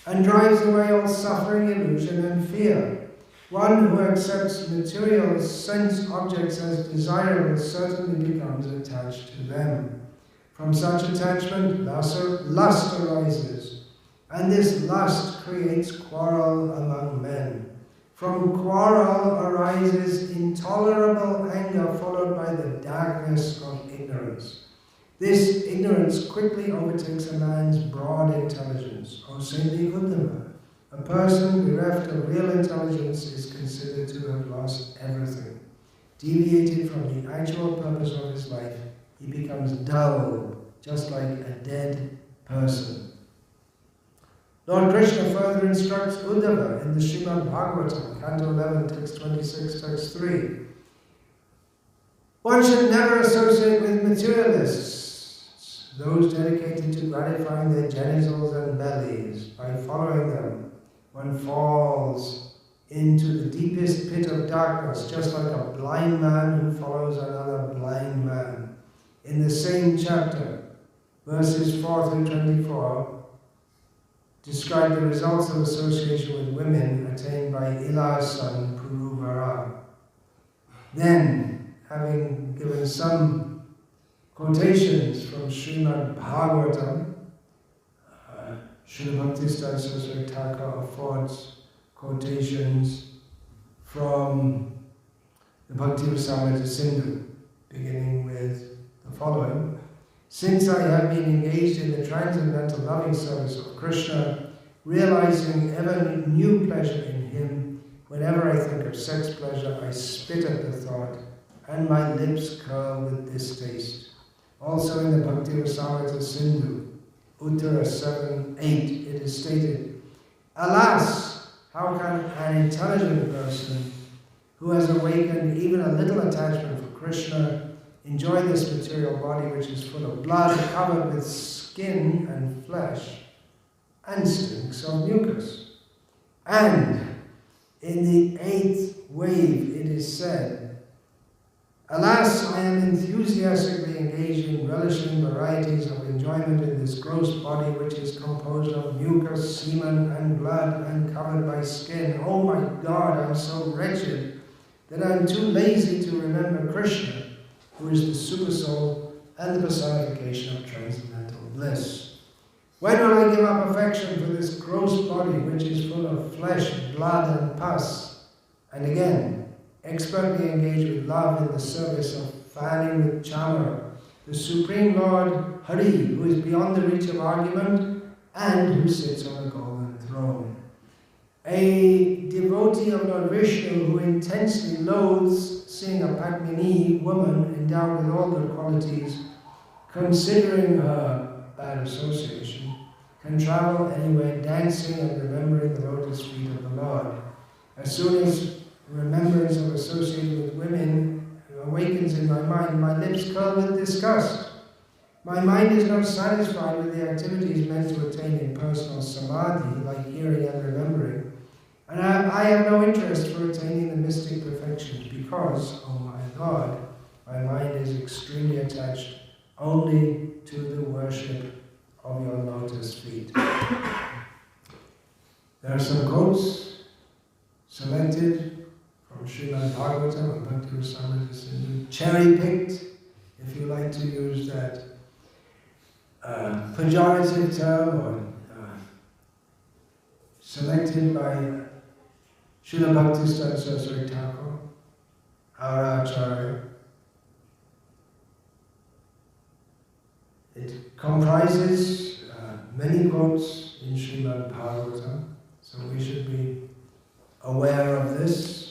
and drives away all suffering, illusion, and fear. One who accepts material sense objects as desirable certainly becomes attached to them. From such attachment, lust arises, and this lust creates quarrel among men. From quarrel arises intolerable anger followed by the darkness of ignorance. This ignorance quickly overtakes a man's broad intelligence. O saintly Uddhava, a person bereft of real intelligence is considered to have lost everything. Deviated from the actual purpose of his life, he becomes dull, just like a dead person. Lord Krishna further instructs Uddhava in the Srimad Bhagavatam, Canto 11, Text 26, Text 3. One should never associate with materialists, those dedicated to gratifying their genitals and bellies. By following them, one falls into the deepest pit of darkness, just like a blind man who follows another blind man. In the same chapter, verses 4 through 24, describe the results of association with women attained by Ila's son, Puruvara. Then, having given some quotations from Srimad Bhagavatam, Srila Bhakti Saraswati Thakur affords quotations from the Bhakti Rasamrita Sindhu, beginning with the following. Since I have been engaged in the transcendental loving service of Krishna, realizing ever new pleasure in him, whenever I think of sex pleasure, I spit at the thought, and my lips curl with distaste. Also in the Bhakti Rasamrita Sindhu, Uttara 7:8, it is stated, alas, how can an intelligent person who has awakened even a little attachment for Krishna enjoy this material body which is full of blood, covered with skin and flesh, and stinks of mucus? And in the 8th wave it is said, alas, I am enthusiastically engaged in relishing varieties of enjoyment in this gross body which is composed of mucus, semen, and blood, and covered by skin. Oh my God, I am so wretched that I am too lazy to remember Krishna, who is the supersoul and the personification of transcendental bliss. When will I give up affection for this gross body which is full of flesh, blood, and pus? And again, expertly engaged with love in the service of fanning with chamar, the Supreme Lord Hari, who is beyond the reach of argument and who sits on a golden throne. A devotee of Lord Vishnu who intensely loathes seeing a Padmini woman endowed with all good qualities, considering her bad association, can travel anywhere dancing and remembering the lotus feet of the Lord. As soon as remembrance of associating with women awakens in my mind, my lips curl with disgust. My mind is not satisfied with the activities meant to attain impersonal samadhi, like hearing and remembering, and I have no interest for attaining the mystic perfections because, oh my God, my mind is extremely attached only to the worship of your lotus feet. There are some quotes selected from Srimad Bhagavatam and Bhakti Rasamrita Sindhu, cherry-picked, if you like to use that pejorative term, or selected by Srila Bhakti Saraswati Thakur, our Acharya. It comprises many quotes in Srimad Bhagavatam, so we should be aware of this.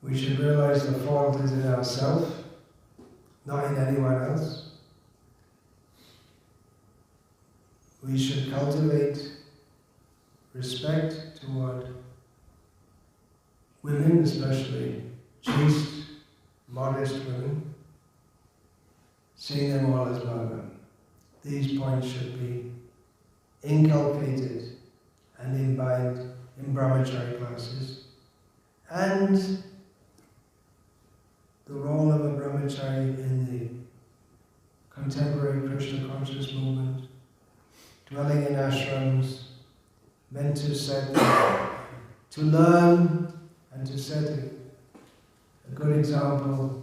We should realize the fault is in ourselves, not in anyone else. We should cultivate respect toward women, especially chaste, modest women, seeing them all as Bhagavan. These points should be inculcated and imbibed in Brahmacari classes. And the role of a Brahmacari in the contemporary Krishna conscious movement, dwelling in ashrams, meant to to learn and to set a good example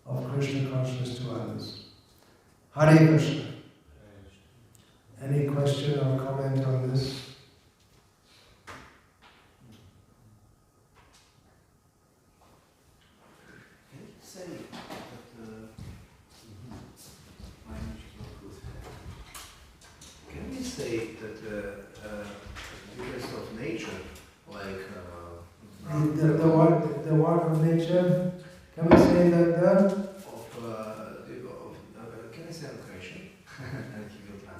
of Krishna consciousness to others. Hare Krishna. Any question or comment on this? Can we say that because of nature, like the what of nature? Can we say that? Can I say in Croatian?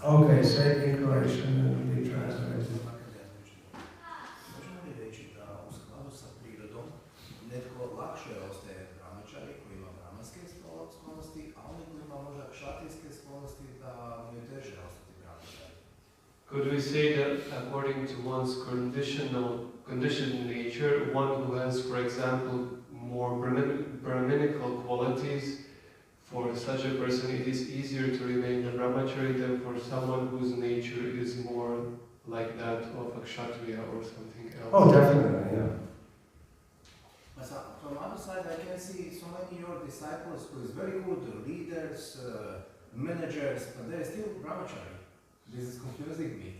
Okay, say it in Croatian and we translate it. Možemo li reći da u skladu sa prirodom netko lakše we say that according to one's conditioned nature, one who has, for example, more Brahminical qualities, for such a person it is easier to remain a Brahmacari than for someone whose nature is more like that of a Kshatriya or something else? Oh, definitely, yeah. But from the other side, I can see so many of your disciples who is very good leaders, managers, but they're still Brahmacari. This is confusing me.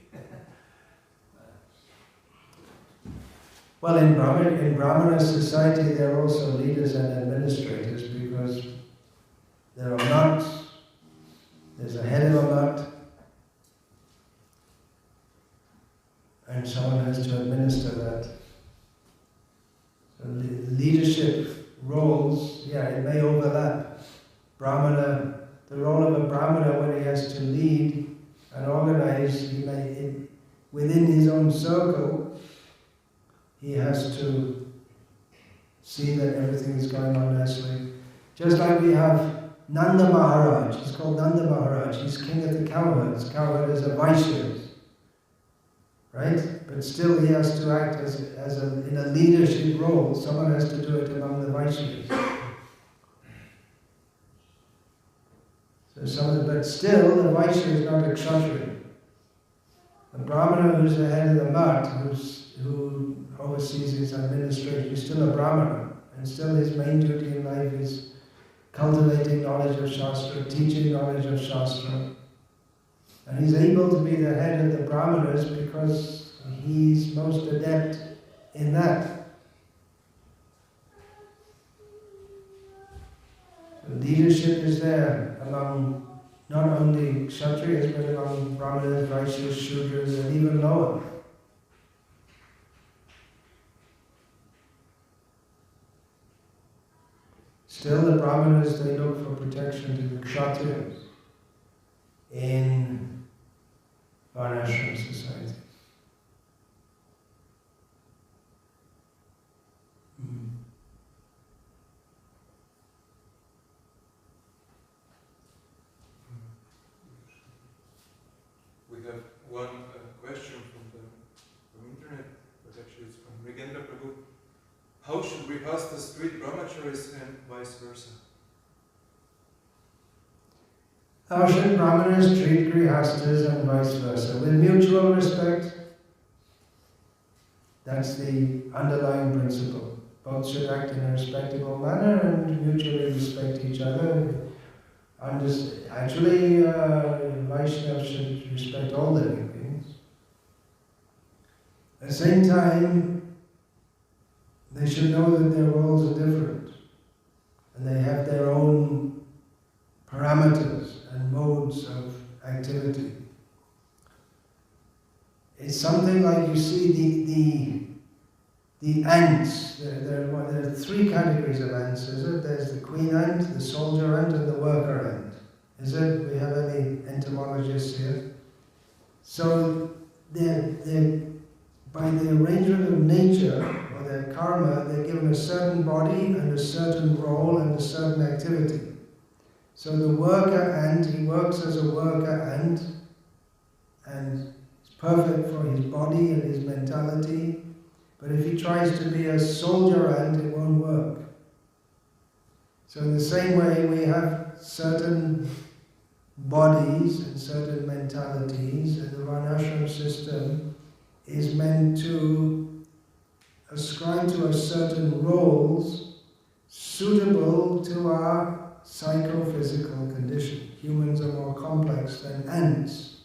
Well, in Brahmana society, there are also leaders and administrators because there are nuts, there's a head of a nut, and someone has to administer that. So leadership roles, yeah, it may overlap. Brahmana, the role of a Brahmana when he has to lead and organize, he may, within his own circle, he has to see that everything is going on nicely. Just like we have Nanda Maharaj, he's called Nanda Maharaj, he's king of the cowherds. Cowherd is a Vaishyas, right? But still he has to act in a leadership role. Someone has to do it among the Vaishyas. But still, the Vaishya is not a Kshatriya. A Brahmana who's the head of the mat, who oversees his administration, is still a Brahmana, and still his main duty in life is cultivating knowledge of Shastra, teaching knowledge of Shastra. And he's able to be the head of the Brahmanas because he's most adept in that. So leadership is there among not only Kshatriyas, but among Brahmanas, Vaishyas, Shudras, and even lower. Still, the Brahmanas, they look for protection to the Kshatriyas in Varnashram society. We have one question from internet, but actually it's from Rigendra Prabhu. How should grihasthas treat brahmacharis and vice versa? How should Brahmanas treat grihasthas and vice versa? With mutual respect. That's the underlying principle. Both should act in a respectable manner and mutually respect each other. Actually, Vaishnavas should respect all living beings. At the same time, they should know that their roles are different and they have their own parameters and modes of activity. It's something like you see the ants. There are three categories of ants, is it? There's the queen ant, the soldier ant, and the worker ant. Is it? We have any entomologists here? So by the arrangement of nature, or their karma, they're given a certain body and a certain role and a certain activity. So the worker ant, he works as a worker ant, and it's perfect for his body and his mentality. But if he tries to be a soldier ant, it won't work. So in the same way, we have certain bodies and certain mentalities, and the Varnashram system is meant to ascribe to us certain roles suitable to our psychophysical condition. Humans are more complex than ants,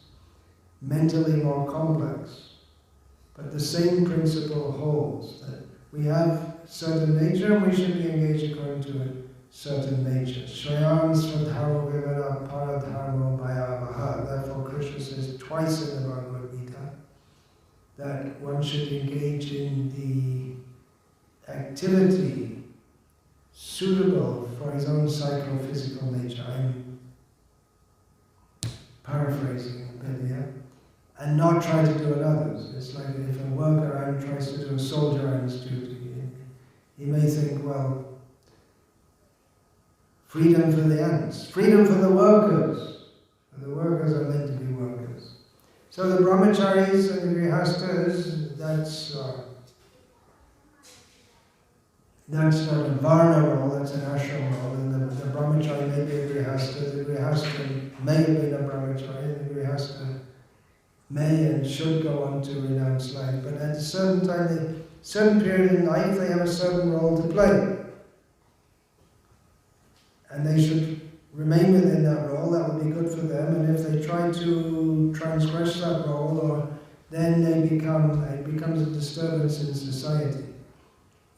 mentally more complex. But the same principle holds, that we have certain nature and we should be engaged according to a certain nature. Shreyam svadharo vivana paradharmo bhayavaha. Therefore Krishna says twice in the Bhagavad Gita that one should engage in the activity suitable for his own psychophysical nature. I'm paraphrasing a bit here. And not try to do another's. It's like if a worker ant tries to do a soldier ant's duty, he may think, well, freedom for the ants, freedom for the workers. The workers are meant to be workers. So the brahmacharis and the grihastas, that's not a varna role, that's an ashram role. And the brahmachari may be a grihasta, the grihasta may have been a brahmachari, and the grihasta may and should go on to renounce life. But at a certain time, certain period in life, they have a certain role to play. And they should remain within that role, that would be good for them. And if they try to transgress that role, then it becomes a disturbance in society.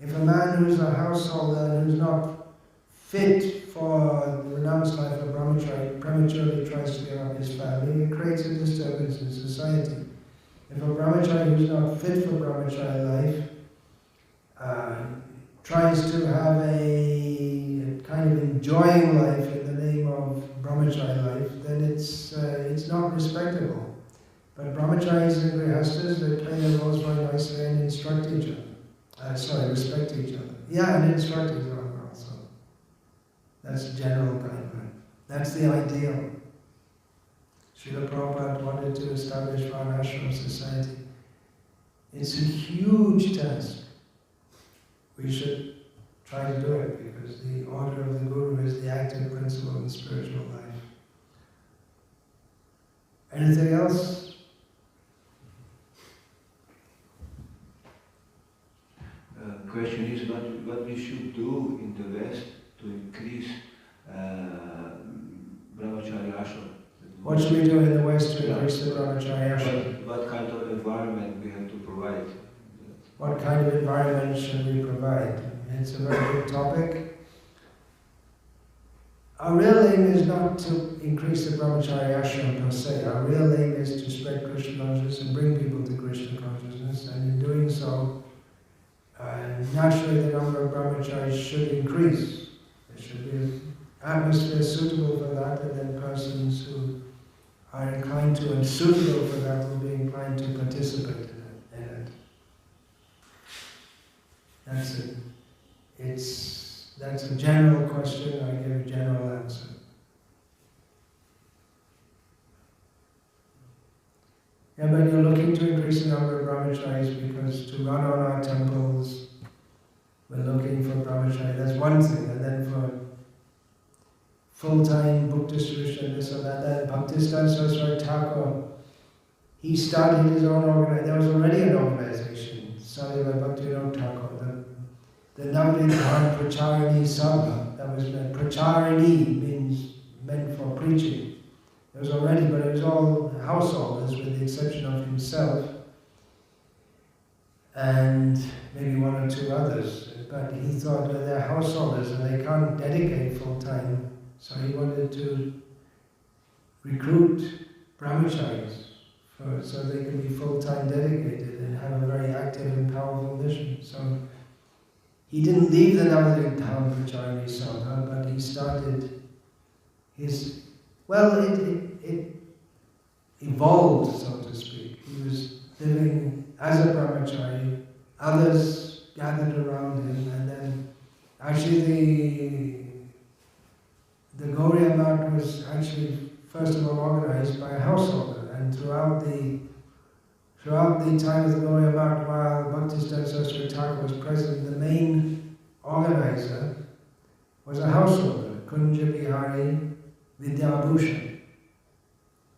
If a man who's a householder and who's not fit for the renounced life of brahmachari prematurely tries to give up his family, it creates a disturbance in society. If a brahmachari who's not fit for brahmachari life tries to have a kind of enjoying life in the name of brahmachari life, then it's not respectable. But brahmacharis and grihastas, they play their roles very nicely and instruct each other. Respect each other. Yeah, and instruct each other also. That's a general guideline. That's the ideal. Srila Prabhupada wanted to establish Varnashram society. It's a huge task. We should try to do it because the order of the Guru is the active principle in spiritual life. Anything else? Question is what we should do in the West to increase Brahmacari ashram. What should we do in the West to increase the Brahmacari ashram? What kind of environment we have to provide? What kind of environment should we provide? It's a very good topic. Our real aim is not to increase the Brahmacari ashram per se. Our real aim is to spread Krishna consciousness and bring people to Krishna consciousness, and in doing so, naturally the number of brahmacharis should increase. There should be an atmosphere suitable for that, and then persons who are inclined to and suitable for that will be inclined to participate in it. That's it. That's a general question, I give a general answer. Yeah, but you're looking to increase the number of brahmacharis because to run on our temples, we're looking for brahmachari, that's one thing. And then for full-time book distribution, this or that, Bhaktistan Saraswati Thakur, he started his own organization. There was already an organization, started by Bhaktivinoda Thakur, the Navadhan Pracharini Sabha. That was Pracharini meant for preaching. It was already, but it was all householders with the exception of himself and maybe one or two others. But he thought, well, they're householders and they can't dedicate full time. So he wanted to recruit brahmacharis so they can be full time dedicated and have a very active and powerful mission. So he didn't leave the Navadhan Pracharini Sabha, but he started his. Well, it evolved, so to speak. He was living as a brahmachari, others gathered around him, and then actually the Gauriya Math was actually first of all organized by a householder, and throughout the time of the Gauriya Math, while Bhaktistan Saraswati Thakur was president, the main organizer was a householder, Kunja Bihari Vidyabhushan.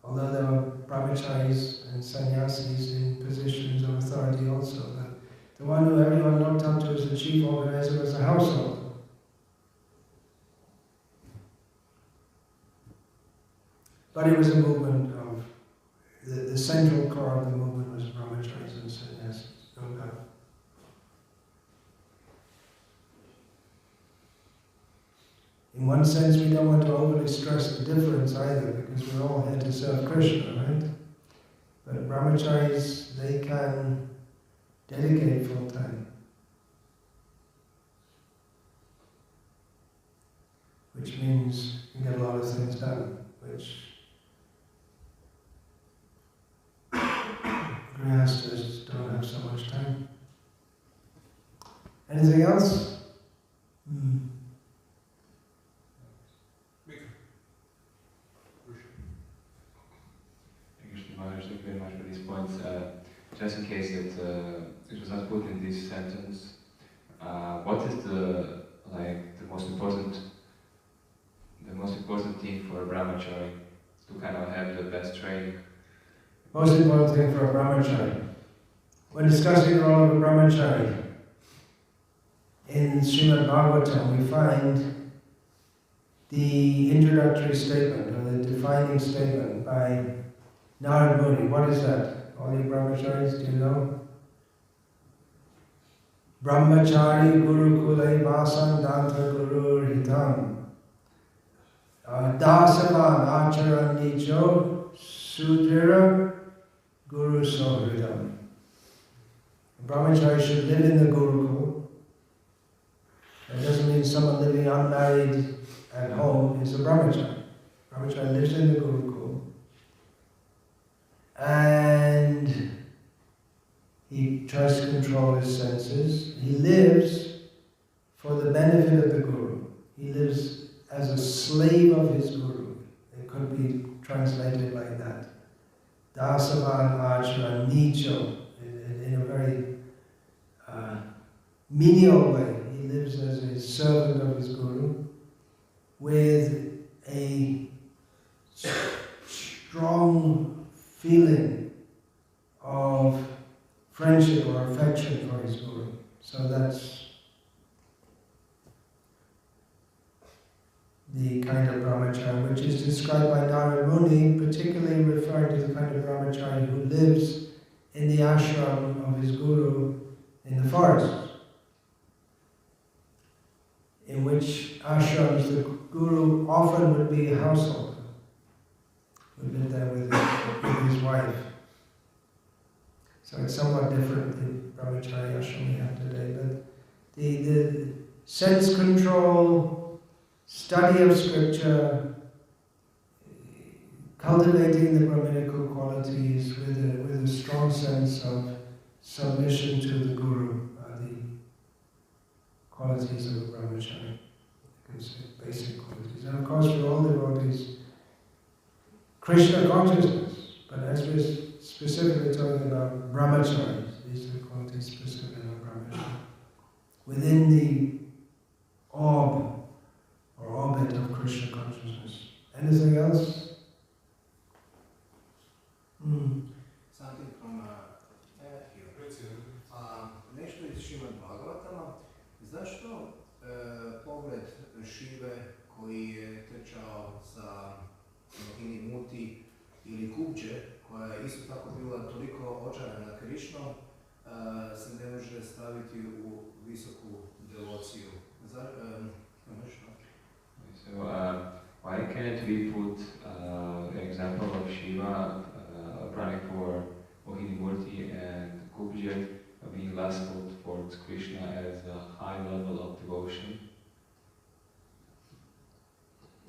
Although there were brahmacharis and sannyasis in positions of authority also, but the one who everyone looked up to as the chief organizer was a householder. But it was a movement of, the central core of the movement was brahmacharis and sannyasis, no doubt. In one sense, we don't want to overly stress the difference either, because we're all here to serve Krishna, right? But brahmacharis, they can dedicate full time, which means you can get a lot of things done, which grihastas don't have so much time. Anything else? Thank you very much. it was not put in this sentence. What is the most important thing for a brahmachari to kind of have the best training? Most important thing for a brahmachari. When discussing the role of a brahmachari, in Srimad Bhagavatam we find the introductory statement, or the defining statement by Narad Muni. What is that? All you brahmacharis, do you know? Brahmachari guru kule vasan danta guru hitam. Dasavan acharan nicho sudhira guru sohridam. A brahmachari should live in the Gurukul. That doesn't mean someone living unmarried at home is a brahmachari. Brahmachari lives in the Gurukul. And he tries to control his senses. He lives for the benefit of the Guru. He lives as a slave of his Guru. It could be translated like that. Dasavan Achara Nicho, in a very menial way. He lives as a servant of his Guru with a strong feeling of friendship or affection for his Guru. So that's the kind of brahmachari which is described by Narad Muni, particularly referring to the kind of brahmachari who lives in the ashram of his Guru in the forest, in which ashrams the Guru often would be a householder, would live there with his wife. So it's somewhat different than Brahmacari ashram we have today, but the sense control, study of scripture, cultivating the Brahminical qualities with a strong sense of submission to the Guru are the qualities of a Brahmachari. You can say basic qualities. And of course for all devotees, Krishna consciousness, but as we're specifically talking about brahmacharis, these are the qualities specific of brahmachari. Within the orb or orbit of Krishna consciousness. Anything else? Something from here. Nešto iz Srimad Bhagavatama. Zašto pogled Šive koji je trčao za Mohini Muti ili Kubđe, koja je isto tako bila toliko očarana Krišnom, se ne može staviti u visoku devociju? So, why can't we put an example of Shiva running for Mohini Murti and Kubje being lustful towards Krishna as a high level of devotion?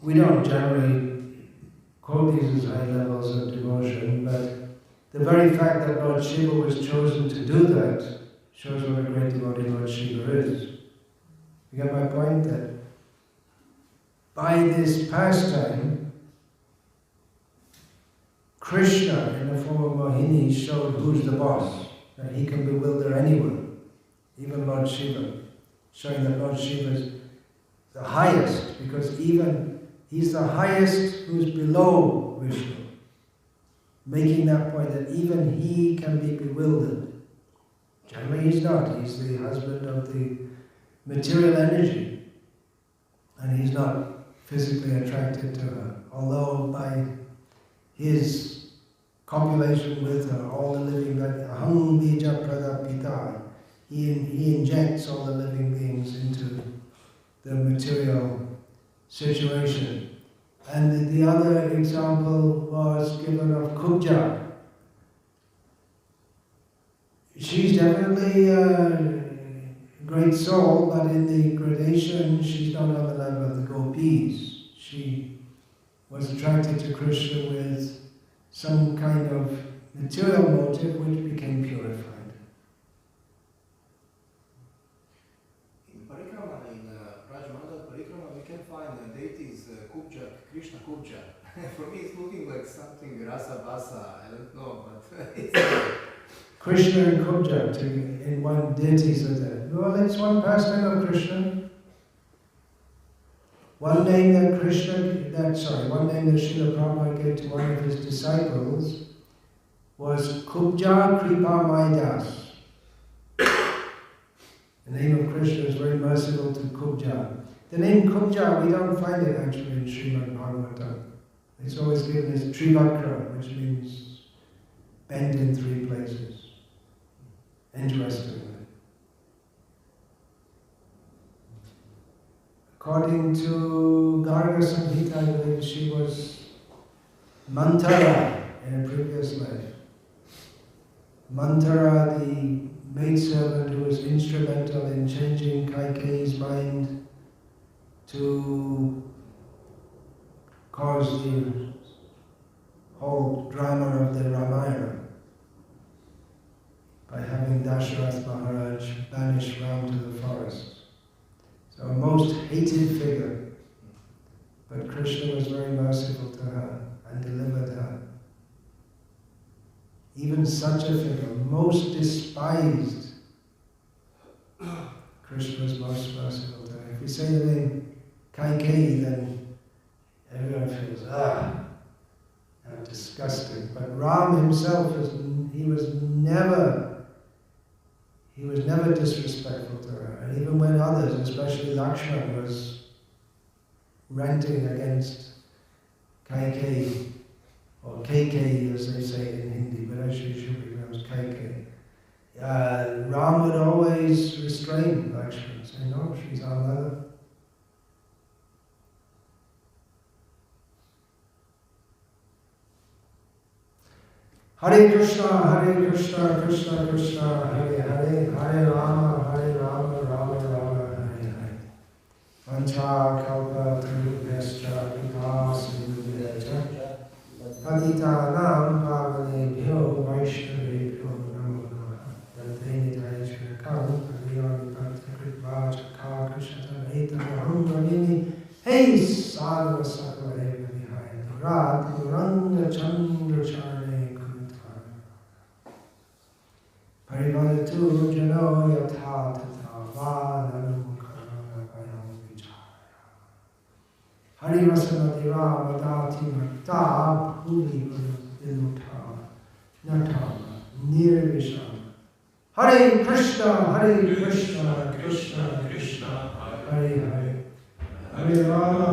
We don't generally quote these as high levels of devotion, but the very fact that Lord Shiva was chosen to do that shows what a great devotee Lord Shiva is. You get my point? That by this pastime, Krishna, in the form of Mohini, showed who's the boss, that he can bewilder anyone, even Lord Shiva, showing that Lord Shiva is the highest, because even he's the highest who's below Vishnu, making that point that even he can be bewildered. Generally he's not, he's the husband of the material energy, and he's not physically attracted to her, although by his copulation with her, all the living, aham bija pradapita, he injects all the living beings into the material situation. And the other example was given of Kubja. She's definitely a great soul, but in the gradation, she's not on the level of the gopis. She was attracted to Krishna with some kind of material motive which became purified. In Parikrama, in Rajamandal Parikrama, we can find deities Kubja, Krishna Kubja. For me it's looking like something Rasa Basa, I don't know, but it's Krishna and Kubja in one deity said, well, it's one pastime of Krishna. One name that Srila Prabhupada gave to one of his disciples was Kubja Kripa Maidas. The name of Krishna is very merciful to Kubja. The name Kubja, we don't find it actually in Srimad Bhagavatam. It's always given as Trivakra, which means bend in three places. Interestingly. According to Garga Samhita, I believe she was Mantara in a previous life. Mantara, the maidservant who was instrumental in changing Kaikeyi's mind to cause the whole drama of the Ramayana by having Dasharath Maharaj banish Ram to the forest. So a most hated figure, but Krishna was very merciful to her and delivered her. Even such a figure, most despised, Krishna was most merciful to her. If we say the name Kaikeyi, then everyone feels, how disgusting. But Ram himself, he was never disrespectful to her. And even when others, especially Lakshman, was ranting against Kaikeyi, or KK as they say in Hindi, but actually it should be pronounced KK. Ram would always restrain Lakshman, say, no, she's our mother. Hare Krishna, Krishna Krishna, Hare Hare, Hare Rama, Rama Rama, Hare Hare. Vancha kalpa tarubhyascha kripa sindhubhyacha patitanam pavanebhyo vaishnavebhyo namo namaha. Danteni dayachakam pradiyami bhaktakritva chakha krishnata vetamaham ramini hey sadhava sakala eva vihaya durat muranga chandra charne kurutana parivadatu jano yatha tata vananu Hari Rasamadira Vadati Makta Bhuli Viluta Natama Nirvishama. Hare Krishna, Krishna Krishna, Hare Hare. Hare Rama,